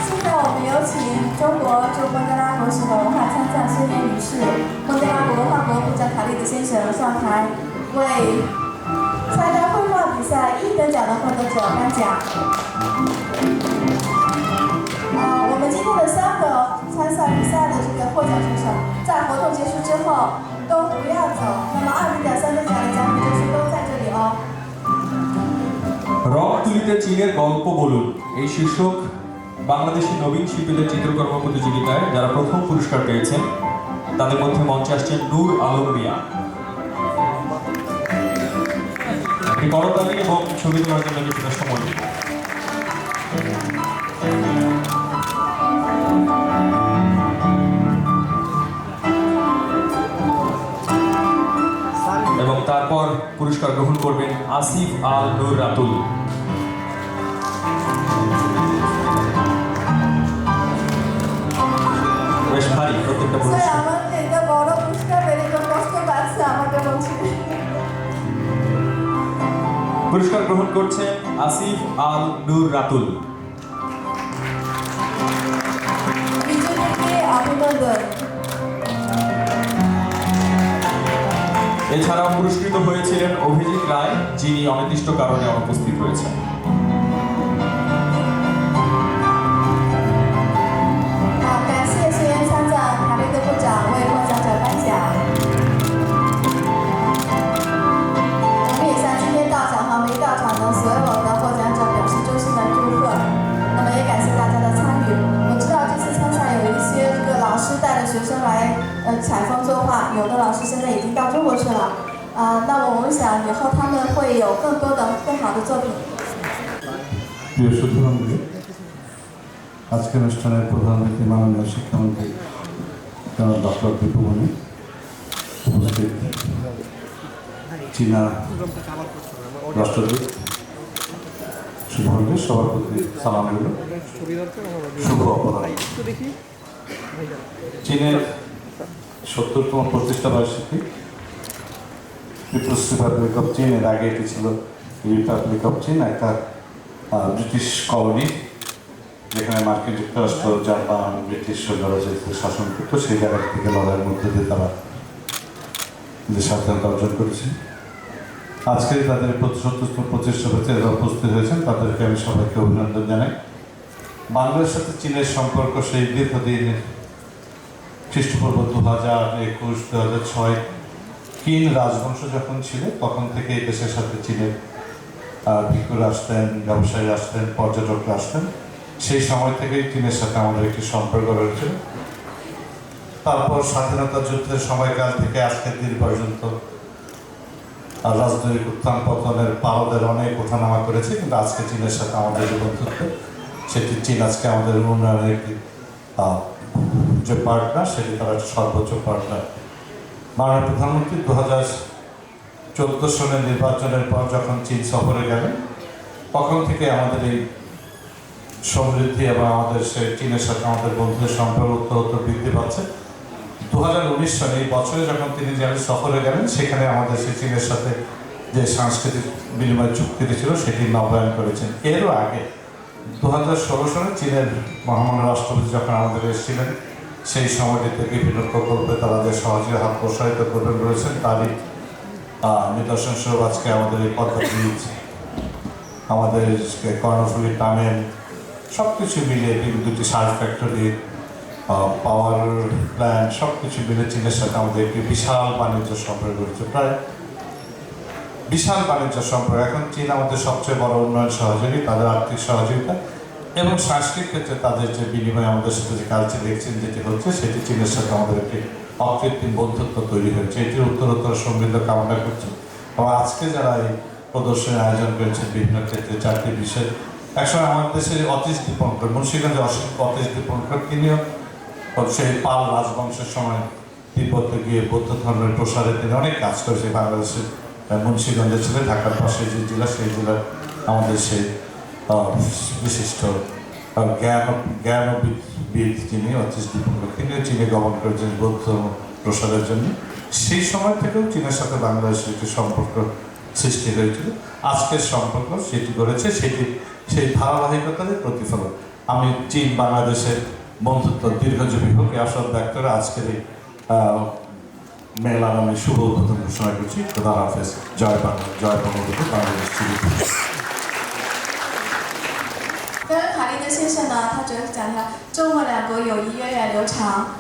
现在我们有请中国驻孟加拉国使的文化参赞孙岩女士、孟加拉国文化部部长卡利德先生上台为参加绘画比赛1等奖的获得者颁奖。我们今天的3个参赛比赛的这个获奖选手，在活动结束之后都不要走。那么2等奖、3等奖的奖品就是都在这里哦。রং তুলিতে চীনের গল্প বলুন এই শীর্ষক বাংলাদেশের নবীন শিল্পীদের চিত্রকর্ম প্রতিযোগিতায় যারা প্রথম পুরস্কার পেয়েছেন তাদের মধ্যে মঞ্চে আসছেন নূর আলম মিয়া। একটি করতালি এবং ছবি তোলার জন্য কিছুটা সময় দিন। এবং তারপর পুরস্কার গ্রহণ করবেন আসিফ আল নূর রাতুল। বেশ ভারী প্রত্যেকটা পুরস্কার। পুরস্কার গ্রহণ করছেন আসিফ আল নূর রাতুল। এছাড়াও পুরস্কৃত হয়েছিলেন অভিজিৎ রায়, যিনি অনির্দিষ্ট কারণে অনুপস্থিত রয়েছেন।学生来采风作画，有的老师现在已经到中国去了。那我们想以后他们会有更多的更好的作品。প্রিয় সুধীমণ্ডলী, আজকের অনুষ্ঠানের প্রধান অতিথি মাননীয় শিক্ষামন্ত্রী জনাব ডক্টর দীপুমণি, উপস্থিত চীনা রাষ্ট্রদূত সুধীমণ্ডলী, সবার প্রতি সালাম রইল, শুভ অপরাহ্ন। চীনের 70তম প্রতিষ্ঠা বার্ষিকী পিপলস রিপাবলিক অফ চীন, এর আগে এটি ছিল রিপাবলিক অফ চীন, একটা ব্রিটিশ কলোনি যেখানে মার্কিন যুক্তরাষ্ট্র, জাপান, ব্রিটিশ সৈন্যরা যেহেতু শাসন করত, সেই জায়গা থেকে লড়াইয়ের মধ্যে দিয়ে তারা স্বাধীনতা অর্জন করেছে। আজকে তাদের 70তম প্রতিষ্ঠা হতে উপস্থিত হয়েছেন, তাদেরকে আমি সবাইকে অভিনন্দন জানাই। বাংলাদেশের সাথে চীনের সম্পর্ক সেই দীর্ঘদিন, খ্রিস্টপূর্ব 2021-2006 কিন রাজবংশ যখন ছিল তখন থেকে এই দেশের সাথে চীনের ভিক্ষুরা আসতেন, ব্যবসায়ী আসতেন, পর্যটকরা আসতেন। সেই সময় থেকেই চীনের সাথে আমাদের একটি সম্পর্ক রয়েছে। তারপর স্বাধীনতা যুদ্ধের সময়কাল থেকে আজকের দিন পর্যন্ত রাজনৈতিক উত্থান পতনের পারদের অনেক ওঠানামা করেছে, কিন্তু আজকে চীনের সাথে আমাদের যে বন্ধুত্ব, সেটি চীন আজকে আমাদের উন্নয়নের একটি যে পার্টনার, সেটি তার একটা সর্বোচ্চ পার্টনার। মাননীয় প্রধানমন্ত্রী 2014 সালের নির্বাচনের পর যখন চীন সফরে গেলেন তখন থেকে আমাদের এই সমৃদ্ধি এবং আমাদের চীনের সাথে আমাদের বন্ধুদের সম্পর্ক উত্তরোত্তর বৃদ্ধি পাচ্ছে। 2019 সালে এই বছরে যখন তিনি সফরে গেলেন সেখানে আমাদের চীনের সাথে যে সাংস্কৃতিক বিনিময় চুক্তিটি ছিল সেটি নবায়ন করেছেন। এরও আগে 2016 সালে চীনের মহামান্য রাষ্ট্রপতি যখন আমাদের এসেছিলেন সেই সময়টিতে বিভিন্ন প্রকল্পে তারা যে সহজে হাত প্রসারিত করবেন বলেছেন তারই নিদর্শন স্বরূপ আজকে আমাদের এই পদ্মা ব্রিজ, আমাদের কর্ণফুলী টানেল সব কিছু মিলে দুটি সার ফ্যাক্টরি, পাওয়ার প্ল্যান্ট সব কিছু মিলে চীনের সাথে আমাদের একটি বিশাল বাণিজ্য সম্পর্ক রয়েছে, প্রায় বিশাল বাণিজ্য সম্পর্ক। এখন চীন আমাদের সবচেয়ে বড় উন্নয়ন সহযোগী, তাদের আর্থিক সহযোগিতা এবং সাংস্কৃতিক ক্ষেত্রে তাদের যে বিনিময় আমাদের সাথে যে কালচার এক্সচেঞ্জ যেটি হচ্ছে সেটি চীনের সাথে আমাদের একটি অকৃত্রিম বন্ধুত্ব তৈরি হয়েছে। এটির উত্তরোত্তর সমৃদ্ধ কামনা করছি। এবং আজকে যারা এই প্রদর্শনী আয়োজন করেছেন বিভিন্ন ক্ষেত্রে 4টি বিষয়, একসময় আমাদের দেশের অতীশ দীপঙ্কর, মুন্সিগঞ্জে অতীশ দীপঙ্কর, তিনিও সেই পাল রাজবংশের সময় তিব্বতে গিয়ে বৌদ্ধ ধর্মের প্রসারে তিনি অনেক কাজ করেছে। বাংলাদেশের মুন্সিগঞ্জে ছিলেন, ঢাকার পাশে যে জেলা সেই জেলার আমাদের সেই বিশিষ্ট জ্ঞানবিদ যিনি অতীশ দীপঙ্কর, তিনিও চীনে গমন করেছেন বৌদ্ধ প্রসারের জন্য। সেই সময় থেকেও চীনের সাথে বাংলাদেশের একটি সম্পর্ক সৃষ্টি হয়েছিল। আজকের সম্পর্ক সেটি করেছে, সেটি সেই ধারাবাহিকতার প্রতিফলন। আমি চীন বাংলাদেশের বন্ধুত্ব দীর্ঘজীবী হোক এই আশা ব্যক্ত করে আজকের এই মেলার আমি শুভ উদ্বোধন ঘোষণা করছি। খোদা হাফেজ। জয় বাংলা, জয় বঙ্গবন্ধু, বাংলাদেশ চিলি।跟卡利德先生呢，他主要是讲一下中俄两国友谊源远流长。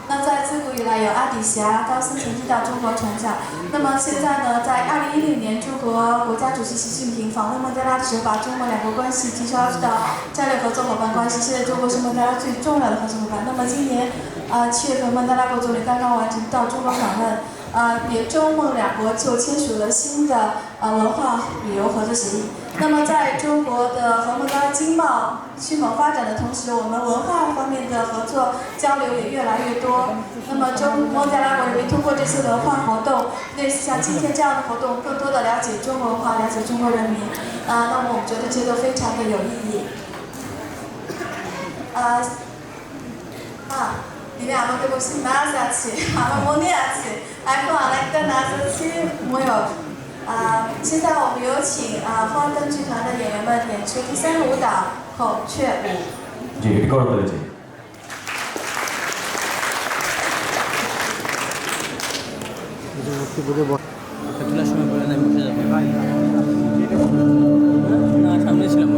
那在自古以来有阿底峡高僧曾经到中国传教。那么现在呢，在2016年，中国国家主席习近平访问孟加拉的时候，把中俄两国关系提升到战略合作伙伴关系。现在中国是孟加拉最重要的合作伙伴。那么今年7月份，孟加拉国总理刚刚完成到中国访问。也中孟两国就签署了新的文化旅游合作协议。那么在中国的和孟加拉经贸迅猛发展的同时，我们文化方面的合作交流也越来越多。那么孟加拉国人民通过这些文化活动，类似像今天这样的活动，更多的了解中国文化，了解中国人民。那么我们觉得这都非常的有意义。이제 아무도 혹시 나아자치, 아마 모니아치, 알고 안 했던 나아자치 모여. 现在我们有请花灯剧团的演员们演出第3个舞蹈孔雀舞。জি, এটি করো তাহলে জি। খেলার সময় বলে নাই বসে যাবে না, সামনে ছিলাম।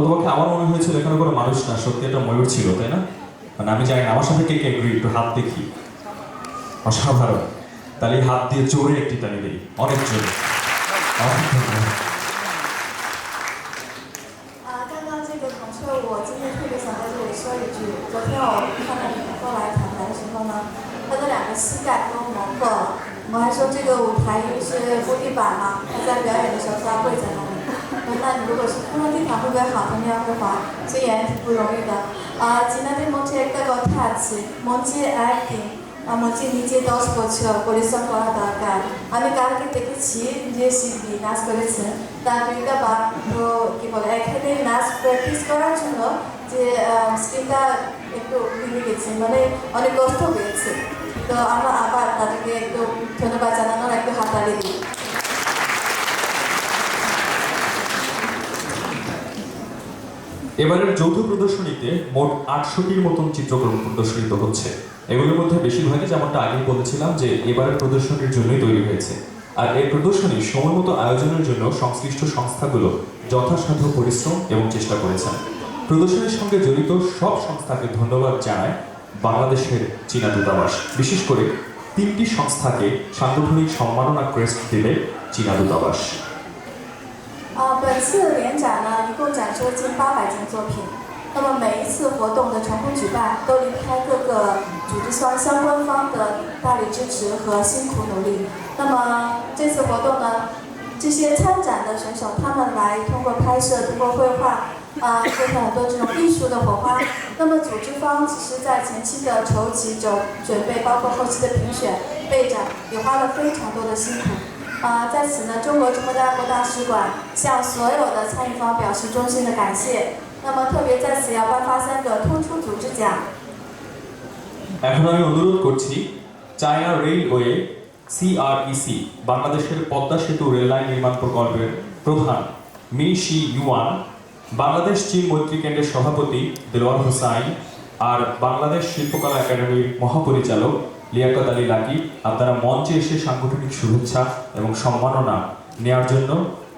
অন্তপক্ষে আমার মনে হয়েছিল এখানে কোনো মানুষ না, সত্যি একটা ময়ূর ছিল, তাই না? মানে আমি জানি না, আমার সাথে কে কে এগ্রি, একটু হাত দেখি। অসাধারণ। তাহলে এই হাত দিয়ে জোরে একটি তালি দিই, অনেক জোরে। 刚刚这个孔雀舞，我今天特别想在这里说一句，昨天我看到你们过来谈谈的时候呢，他的两个膝盖都磨破了，我还说这个舞台因为是铺地板嘛，他在表演的时候都要跪在那里。那你如果是铺上地毯会不会好？他们要会滑，所以也挺不容易的。지난해 뭔지 액다가 타치, 뭔지 액팅, 뭔지 নিজে 10 বছর পরিশ্রম করা দরকার। আমি কালকে দেখেছি যে শিল্পী নাচ করেছেন, তার দুইটা বা তো কি বলে এখানে নাচ প্র্যাকটিস করার জন্য যে স্কিনটা একটু ভেঙে গেছে, মানে অনেক কষ্ট পেয়েছে। তো আমরা আবার তাদেরকে একটু ধন্যবাদ জানানোর একটু হাততালি দিই। এবারের যৌথ প্রদর্শনীতে মোট 800টির মতন চিত্রকর্ম প্রদর্শিত হচ্ছে। এগুলোর মধ্যে বেশিরভাগই, যেমনটা আগেই বলেছিলাম, যে এবারের প্রদর্শনীর জন্যই তৈরি হয়েছে। আর এই প্রদর্শনী সময়মতো আয়োজনের জন্য সংশ্লিষ্ট সংস্থাগুলো যথাসাধ্য পরিশ্রম এবং চেষ্টা করেছেন। প্রদর্শনীর সঙ্গে জড়িত সব সংস্থাকে ধন্যবাদ জানায় বাংলাদেশের চীনা দূতাবাস। বিশেষ করে 3টি সংস্থাকে সাংগঠনিক সম্মাননা ক্রেস্ট দেবে চীনা দূতাবাস।本次联展呢，一共展出近800件作品。那么每一次活动的成功举办，都离不开各个组织方相关方的大力支持和辛苦努力。那么这次活动呢，这些参展的选手，他们来通过拍摄，通过绘画，做出很多这种艺术的火花。那么组织方其实在前期的筹集、准备，包括后期的评选、备展，也花了非常多的辛苦。在此呢，中国驻孟加拉国大使馆向所有的参与方表示衷心的感谢。那么特别在此要颁发3个突出组织奖。এখন আমি অনুরোধ করছি চায়না রেলওয়ে CREC বাংলাদেশের পদ্মা সেতু রেল লাইন নির্মাণ প্রকল্পের প্রধান মিশি ইউয়ান, বাংলাদেশ চীন মৈত্রী কেন্দ্রের সভাপতি দেলোয়ার হোসাইন আর বাংলাদেশ শিল্পকলা একাডেমির মহাপরিচালক লিয়াকত আলী লাকি আপনারা মঞ্চে এসে সাংগঠনিক শুভেচ্ছা এবং সম্মাননা নেওয়ার জন্য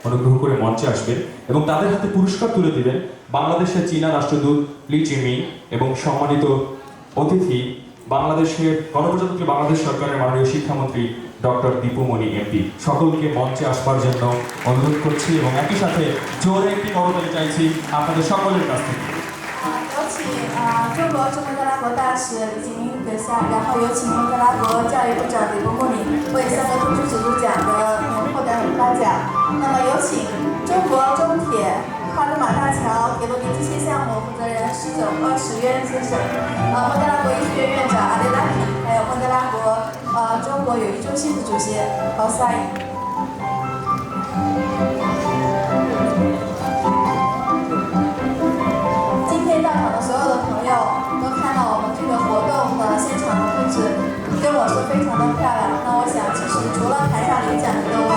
অনুগ্রহ করে মঞ্চে আসবেন এবং তাদের হাতে পুরস্কার তুলে দিবেন বাংলাদেশের চীনা রাষ্ট্রদূত লি চিমি এবং সম্মানিত অতিথি বাংলাদেশের গণপ্রজাতন্ত্রী বাংলাদেশ সরকারের মাননীয় শিক্ষামন্ত্রী ডক্টর দীপুমণি এমপি। সকলকে মঞ্চে আসবার জন্য অনুরোধ করছি এবং একই সাথে জোরে একটি করতালি চাইছি আপনাদের সকলের কাছ থেকে।有请中国驻孟加拉国大使李景明阁下，然后有请孟加拉国教育部长李波莫里为3个突出组织奖的获得人颁奖。那么有请中国中铁花都马大桥铁路连机械项目负责人史渊先生，孟加拉国医学院院长阿雷拉皮，还有孟加拉国中国友谊中心的主席高赛。到场的所有的朋友都看到我们这个活动的现场的布置，跟我说非常的漂亮。那我想，其实除了台上领奖的各位，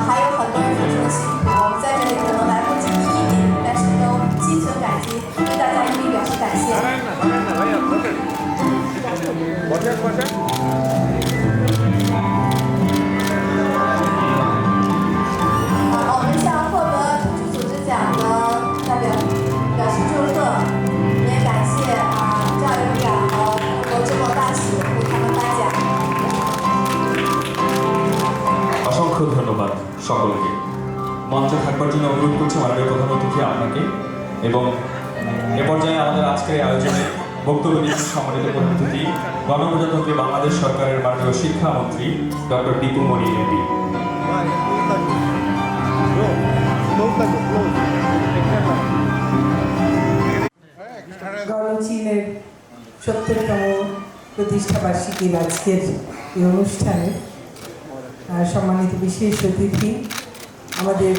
还有很多人付出的辛苦，我们在这里可能来不及一一点，但是都心存感激，对大家一一表示感谢。我们向获得突出组织奖的代表表示祝贺，也感谢教育部长和中国驻孟大使为他们颁奖。অসংখ্য ধন্যবাদ সকলকে। মঞ্চে থাকবার জন্য অনুরোধ করছি মাননীয় প্রধান অতিথি আপনাকে এবং এ পর্যায়ে আমাদের আজকের আয়োজনে বক্তব্য দিচ্ছেন সম্মানিত প্রধান অতিথি গণপ্রজাতন্ত্রী বাংলাদেশ সরকারের মাননীয় শিক্ষামন্ত্রী ডক্টর দীপুমণি এমপি। গণচীনের 70তম প্রতিষ্ঠাবার্ষিকীর আজকের এই অনুষ্ঠানে সম্মানিত বিশেষ অতিথি আমাদের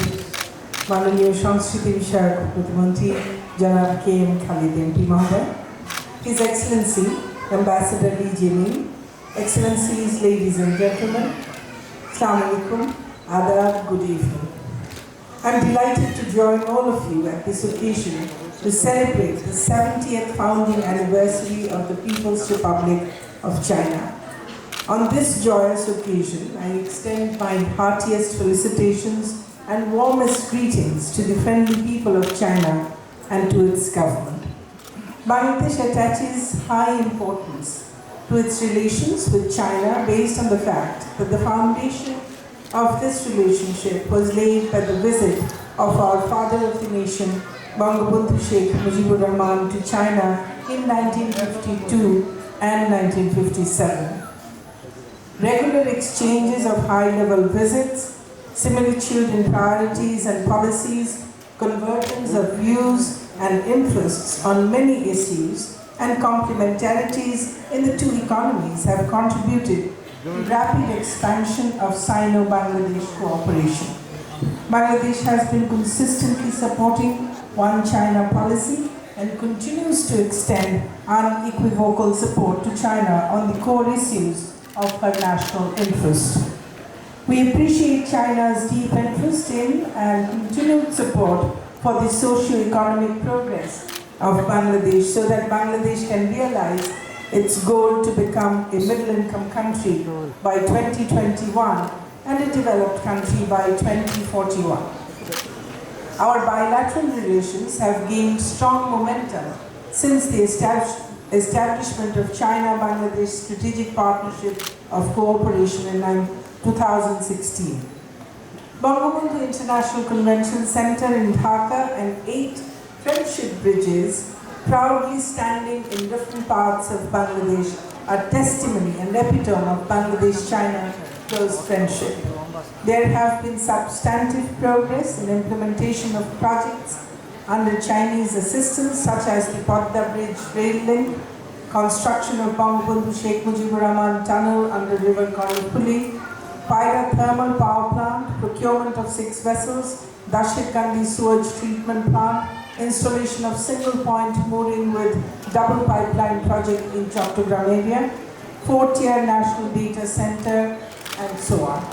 মাননীয় সংস্কৃতি বিষয়ক প্রতিমন্ত্রী জনাব KM খালিদ এমপি মহোদয়, His Excellency Ambassador Li Jiming, Excellencies, ladies and gentlemen, Assalamu alaikum, adab, good evening. I'm delighted to join all of you at this occasion to celebrate the 70th founding anniversary of the People's Republic of China. On this joyous occasion, I extend my heartiest felicitations and warmest greetings to the friendly people of China and to its government. Bangladesh attaches high importance to its relations with China based on the fact that the foundation of this relationship was laid by the visit of our father of the nation, Bangabandhu Sheikh Mujibur Rahman, to China in 1952 and 1957. Regular exchanges of high-level visits, similitude in priorities and policies, convergence of views and interests on many issues, and complementarities in the two economies have contributed to rapid expansion of Sino-Bangladesh cooperation. Bangladesh has been consistently supporting One China policy and continues to extend unequivocal support to China on the core issues of her national interest. We appreciate China's deep interest in and continued support for the socio-economic progress of Bangladesh so that Bangladesh can realize its goal to become a middle-income country by 2021 and a developed country by 2041. Our bilateral relations have gained strong momentum since the establishment of China-Bangladesh Strategic Partnership of Cooperation in 2016. Bangabandhu International Convention Center in Dhaka and 8 friendship bridges proudly standing in different parts of Bangladesh are testimony and epitome of Bangladesh-China close friendship. There have been substantive progress in implementation of projects under Chinese assistance such as the Padda Bridge rail link, construction of Bangabandhu Sheikh Mujibur Rahman tunnel under river Karnapuli, Paira thermal power plant, procurement of 6 vessels, Dashir Kandi sewage treatment plant, installation of single point mooring with double pipeline project in Chattogram area, 4-tier national data center, and so on.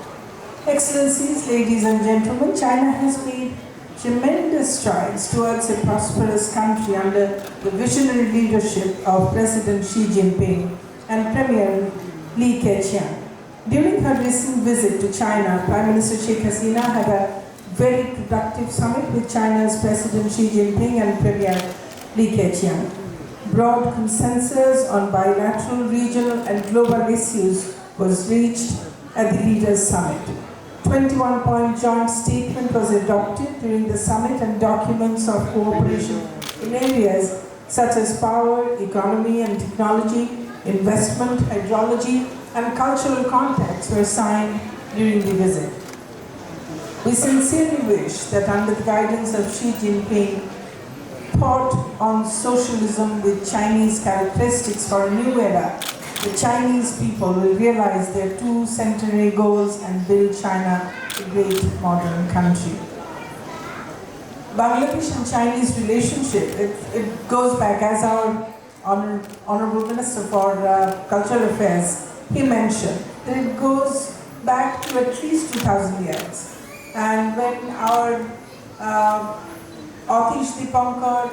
Excellencies, ladies and gentlemen, China has made tremendous strides towards a prosperous country under the visionary leadership of President Xi Jinping and Premier Li Keqiang. During her recent visit to China, Prime Minister Sheikh Hasina had a very productive summit with China's President Xi Jinping and Premier Li Keqiang. Broad consensus on bilateral, regional and global issues was reached at the Leaders' Summit. 21-point joint statement was adopted during the summit and documents of cooperation in areas such as power, economy and technology, investment, hydrology and cultural contacts were signed during the visit. We sincerely wish that under the guidance of Xi Jinping, thought on socialism with Chinese characteristics for a new era, the Chinese people will realize their 2 centenary goals and build China a great modern country. Bangladesh and Chinese relationship, it goes back, as our Honorable Minister for Cultural Affairs, he mentioned, that it goes back to at least 2,000 years. And when our Atish Dipankar,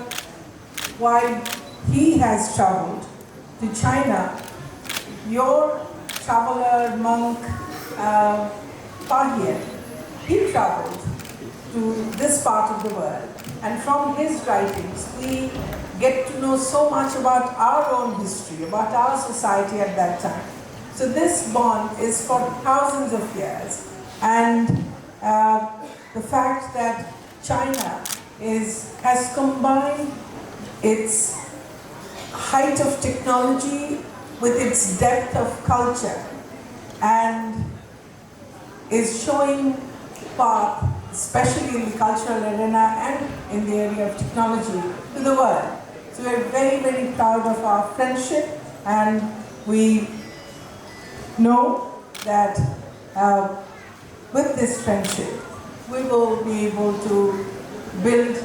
while he has traveled to China, your traveler, monk, Pahir, he traveled to this part of the world. And from his writings, we get to know so much about our own history, about our society at that time. So this bond is for thousands of years. And the fact that China has combined its height of technology with its depth of culture and is showing path, especially in the cultural arena and in the area of technology, to the world. So we're very, very proud of our friendship, and we know that with this friendship, we will be able to build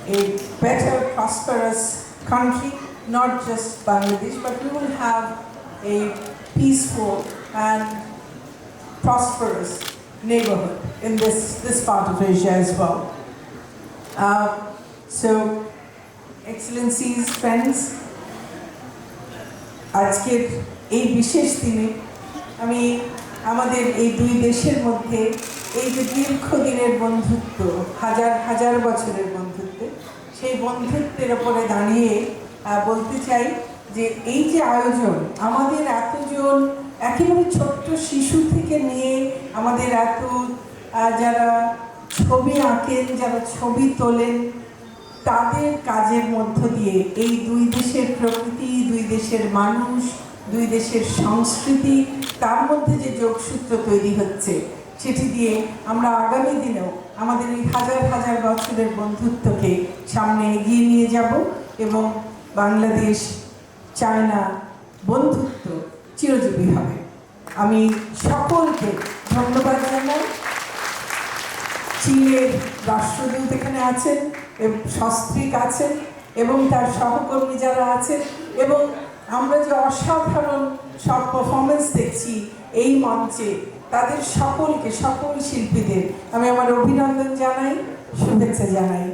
a better, prosperous country, not just Bangladesh, but we will have a peaceful and prosperous neighborhood in this part of Asia as well. So, Excellencies, friends, আজকের এই বিশেষ দিনে আমি আমাদের এই 2 দেশের মধ্যে এই যে দীর্ঘদিনের বন্ধুত্ব, হাজার হাজার বছরের বন্ধুত্ব, সেই সেই বন্ধুত্বের ওপরে দাঁড়িয়ে বলতে চাই যে এই যে আয়োজন, আমাদের এতজন একেবারে ছোট্ট শিশু থেকে নিয়ে আমাদের এত যারা ছবি আঁকেন, যারা ছবি তোলেন, তাদের কাজের মধ্য দিয়ে এই দুই দেশের প্রকৃতি, দুই দেশের মানুষ, দুই দেশের সংস্কৃতি, তার মধ্যে যে যোগসূত্র তৈরি হচ্ছে, সেটি দিয়ে আমরা আগামী দিনেও আমাদের এই হাজার হাজার বছরের বন্ধুত্বকে সামনে এগিয়ে নিয়ে যাব এবং বাংলাদেশ চায়না বন্ধুত্ব চিরজীবী হবে। আমি সকলকে ধন্যবাদ জানাই। চীনের রাষ্ট্রদূত এখানে আছেন, সস্ত্রীক আছেন এবং তার সহকর্মী যারা আছেন, এবং আমরা যে অসাধারণ সব পারফরমেন্স দেখছি এই মঞ্চে, তাদের সকলকে, সকল শিল্পীদের আমি আমার অভিনন্দন জানাই, শুভেচ্ছা জানাই।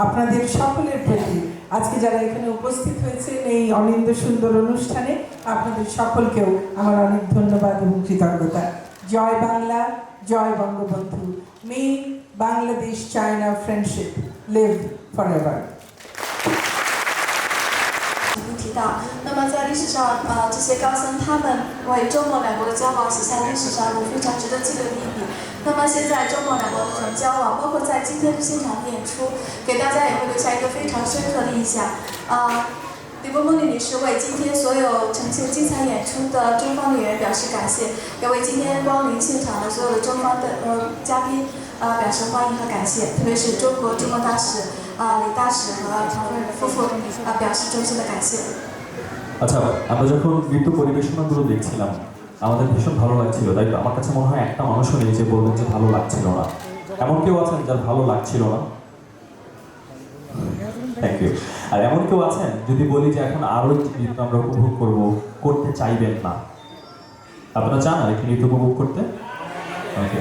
আপনাদের সকলের প্রতি আজকে যারা এখানে উপস্থিত হয়েছেন এই অনিন্দ সুন্দর অনুষ্ঠানে, আপনাদের সকলকেও আমার অনেক ধন্যবাদ এবং কৃতজ্ঞতা। জয় বাংলা, জয় বঙ্গবন্ধু। মে বাংলাদেশ চায়না ফ্রেন্ডশিপ লিভ ফরএভার।提到，那么在历史上，这些高僧他们为中蒙两国的交往写下历史上的非常值得记录的一笔。那么现在中蒙两国的这种交往，包括在今天的现场的演出，给大家也会留下一个非常深刻的印象。李波梦丽女士为今天所有呈现精彩演出的中方的演员表示感谢，也为今天光临现场的所有的中方的嘉宾表示欢迎和感谢，特别是中国驻蒙大使李大使和唐夫人夫妇表示衷心的感谢。আচ্ছা, আমরা যখন নৃত্য পরিবেশনাগুলো দেখছিলাম আমাদের ভীষণ ভালো লাগছিল, তাই তো আমার কাছে মনে হয় একটা মানুষও নেই যে বলবেন যে ভালো লাগছিল না। এমন কেউ আছেন যার ভালো লাগছিল না? Thank you. আর এমন কেউ আছেন যদি বলি যে এখন আরো একটি নৃত্য আমরা উপভোগ করতে চাইবেন না? আপনারা চান আর একটি নৃত্য উপভোগ করতে? ওকে।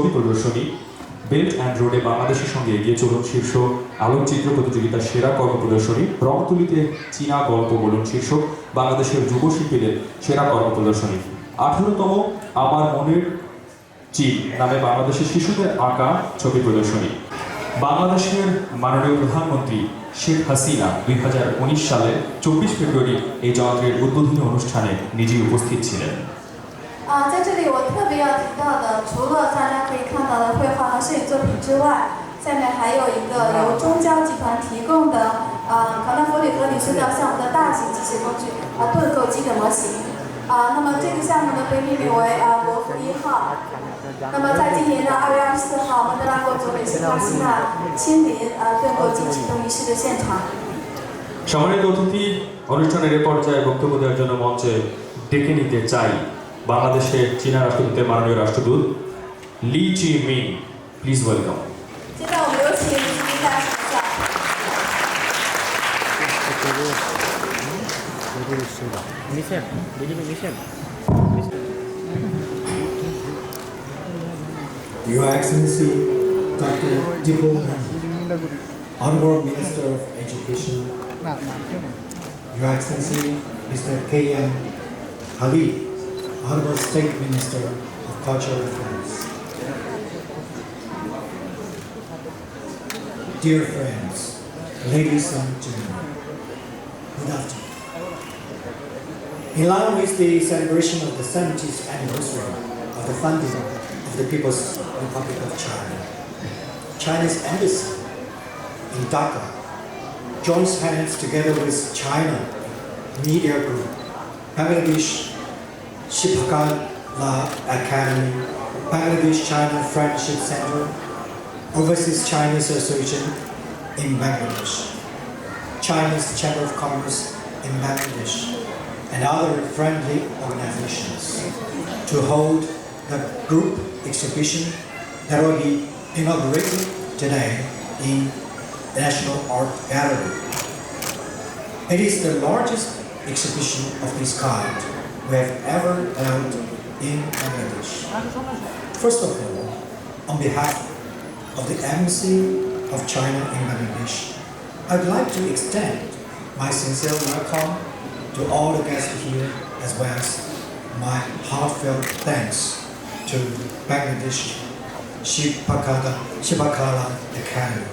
ছবি প্রদর্শনী, বেল্ট অ্যান্ড রোডে বাংলাদেশের সঙ্গে এগিয়ে চলুন শীর্ষ আলোকচিত্র প্রতিযোগিতার সেরা কর্ম প্রদর্শনী, রংতুলিতে চীনা গল্প বলুন শীর্ষক বাংলাদেশের যুবশিল্পীদের সেরা কর্ম প্রদর্শনী, 18তম আমার মনের চীন নামে বাংলাদেশের শিশুদের আঁকা ছবি প্রদর্শনী। বাংলাদেশের মাননীয় প্রধানমন্ত্রী শেখ হাসিনা 2019 সালে 24 ফেব্রুয়ারি এই যন্ত্রের উদ্বোধনী অনুষ্ঠানে নিজেই উপস্থিত ছিলেন।在这里我特别要提到的，除了大家可以看到的绘画和摄影作品之外，下面还有一个由中交集团提供的考纳弗里格里塑料项目的大型机械工具盾构机的模型。那么这个项目呢被命名为国父1号。那么在今年的2月24号，孟加拉国总理辛哈西娜亲临盾构机启动仪式的现场。সম্মানিত অতিথি, অনুষ্ঠানের এ পর্যায়ে বক্তব্য দেওয়ার জন্য মঞ্চে ডেকে নিতে চাই বাংলাদেশের চীনা রাষ্ট্রদূতের মাননীয় রাষ্ট্রদূত Li Chi Ming. Please welcome Excellency, Dr. Dipo, Honorable Minister of Education, Your Excellency, Mr. K.M. Halil, Honorable State Minister of Cultural Affairs. Dear friends, ladies and gentlemen, good afternoon. In line with the celebration of the 70th anniversary of the founding of the People's Republic of China, China's embassy in Dhaka joins hands together with China Media Group, Bangladesh Shipakala Academy, Bangladesh China Friendship Center, Overseas China Association in Bangladesh, China's Chamber of Commerce in Bangladesh, and other friendly organizations to hold the group exhibition that will be inaugurated today in the National Art Gallery. It is the largest exhibition of this kind we have ever held in Bangladesh. First of all, on behalf of the Embassy of China in Bangladesh, I'd like to extend my sincere welcome to all the guests here, as well as my heartfelt thanks to Bangladesh Shipakala Academy,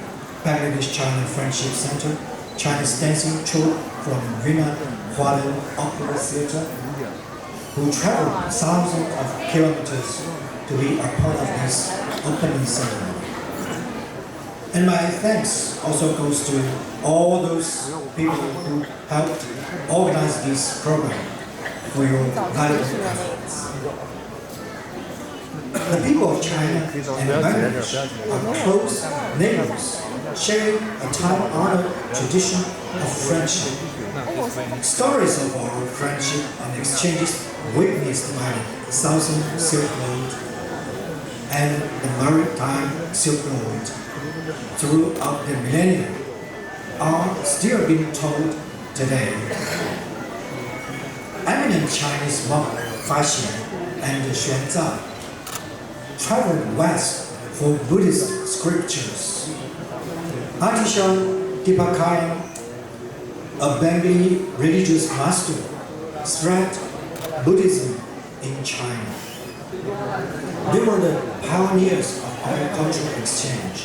Bangladesh China Friendship Center, China's dancing troupe from Vina Hualien Opera Theatre, who traveled thousands of kilometers to be a part of this opening ceremony. And my thanks also goes to all those people who helped organize this program for your valuable efforts. The people of China and Bangladesh are close neighbors, sharing a time-honored tradition of friendship. Stories of our friendship and exchanges witnessed by the Southern Silk Road and the Maritime Silk Road throughout the millennia are still being told today. Eminent Chinese monk Faxian and Xuanzang traveled west for Buddhist scriptures. Artisan Dipakaya, a Bengali religious master, spread Buddhism in China. They were the pioneers of agricultural exchange.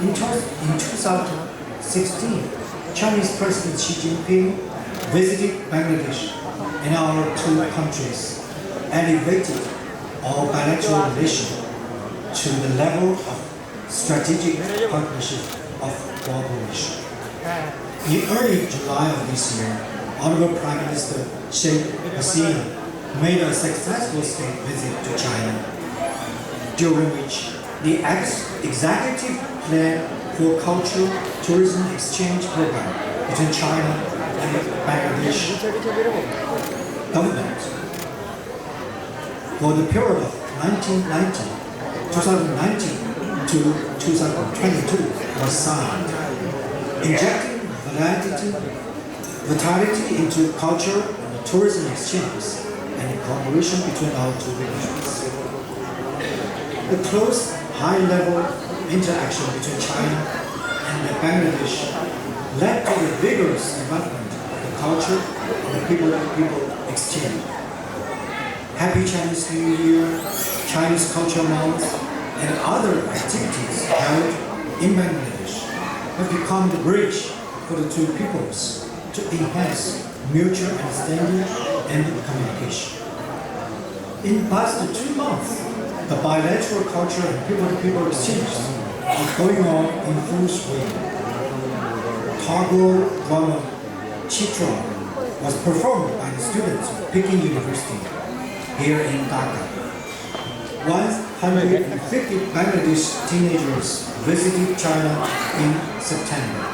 In 2016, Chinese President Xi Jinping visited Bangladesh, and our two countries elevated our bilateral relations to the level of strategic partnership of cooperation. In early July of this year, Honorable Prime Minister Sheikh Hasina made a successful state visit to China, during which the executive plan for cultural tourism exchange program between China and Bangladesh government for the period of 2019 to 2022 was signed, injecting vitality into culture and tourism exchange and cooperation between our two regions. The close, high-level interaction between China and Bangladesh led to the vigorous development of the culture and the people-to-people exchange. Happy Chinese New Year, Chinese Culture Month, and other activities held in Bangladesh have become the bridge for the two peoples to enhance mutual understanding and communication. In the past 2 months, the bilateral culture and people-to-people exchanges are going on in full swing. Tagore drama Chitra was performed by the students of Peking University here in Dhaka. 150 Bangladesh teenagers visited China in September.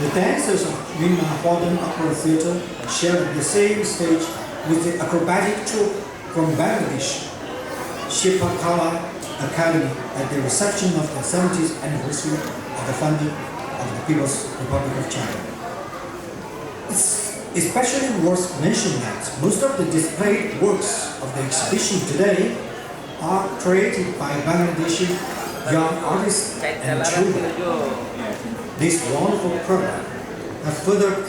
The dancers of Minna Hwadan Opera Theatre shared the same stage with the acrobatic troupe from Bangladesh, Shilpakala Academy, at the reception of the 70th anniversary of the founding of the People's Republic of China. It's especially worth mentioning that most of the displayed works of the exhibition today are created by Bangladeshi young artists and children. This wonderful program has further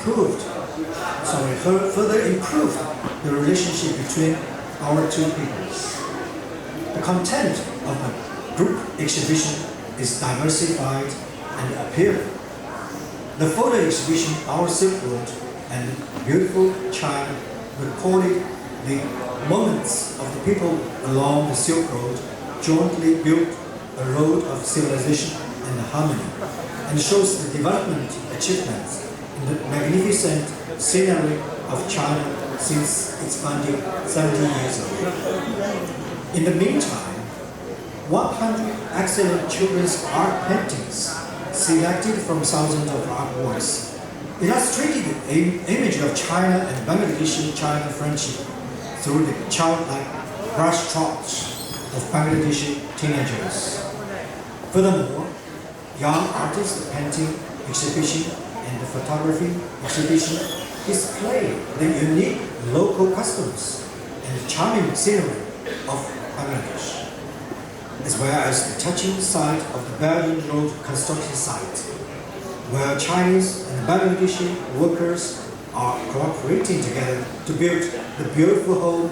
improved the relationship between our two peoples. The content of the group exhibition is diversified and appealing. The photo exhibition, Our Silk Road and Beautiful China, recorded the moments of the people along the Silk Road jointly built a road of civilization and harmony, and shows the development achievements in the magnificent scenery of China since its founding 70 years ago. In the meantime, 100 excellent children's art paintings selected from thousands of artworks illustrated the image of China and Bangladeshi-China friendship through the childlike brushstrokes of Bangladeshi teenagers. Furthermore, young artist painting exhibition and the photography exhibition display the unique local customs and the charming scenery of Bangladesh, as well as the touching sight of the Berlin Road construction site, where Chinese and Bangladeshi workers are cooperating together to build the beautiful home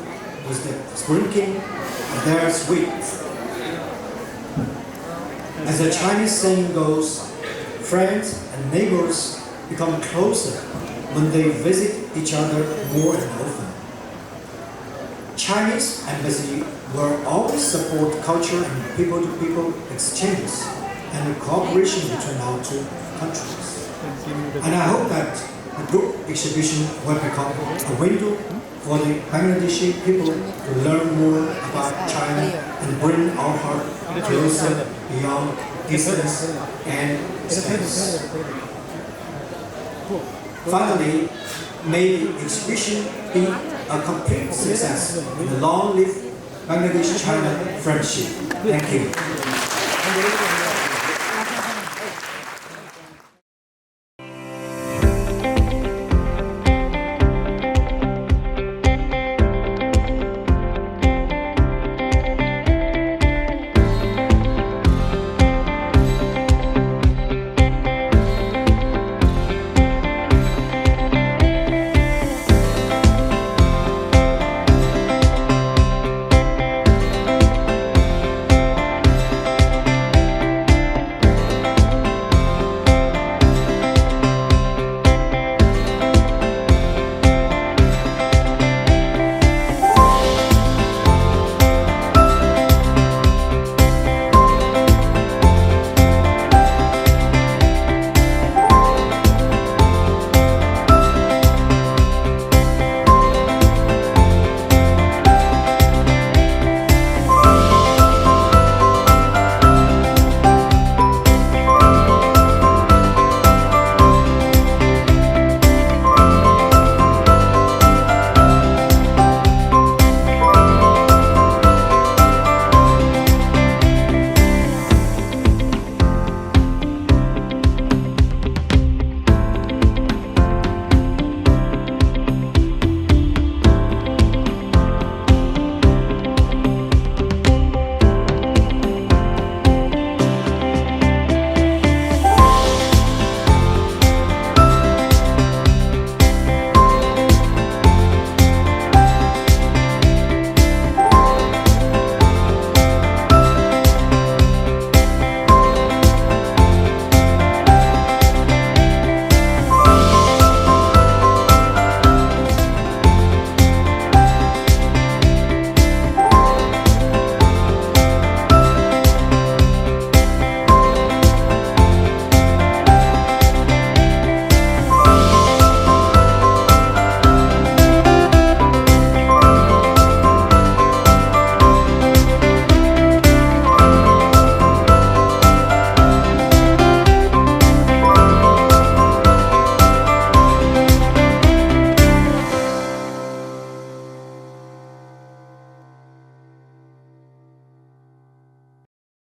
with the sprinkling of their sweets. As the Chinese saying goes, friends and neighbors become closer when they visit each other more and often. Chinese embassy will always support culture and people-to-people exchanges and cooperation between our two countries. And I hope that the group exhibition will become a window for the Bangladeshi people to learn more about China and bring our heart closer beyond distance and space. Finally, may the exhibition be a complete success in the long-lived Bangladesh-China friendship. Thank you.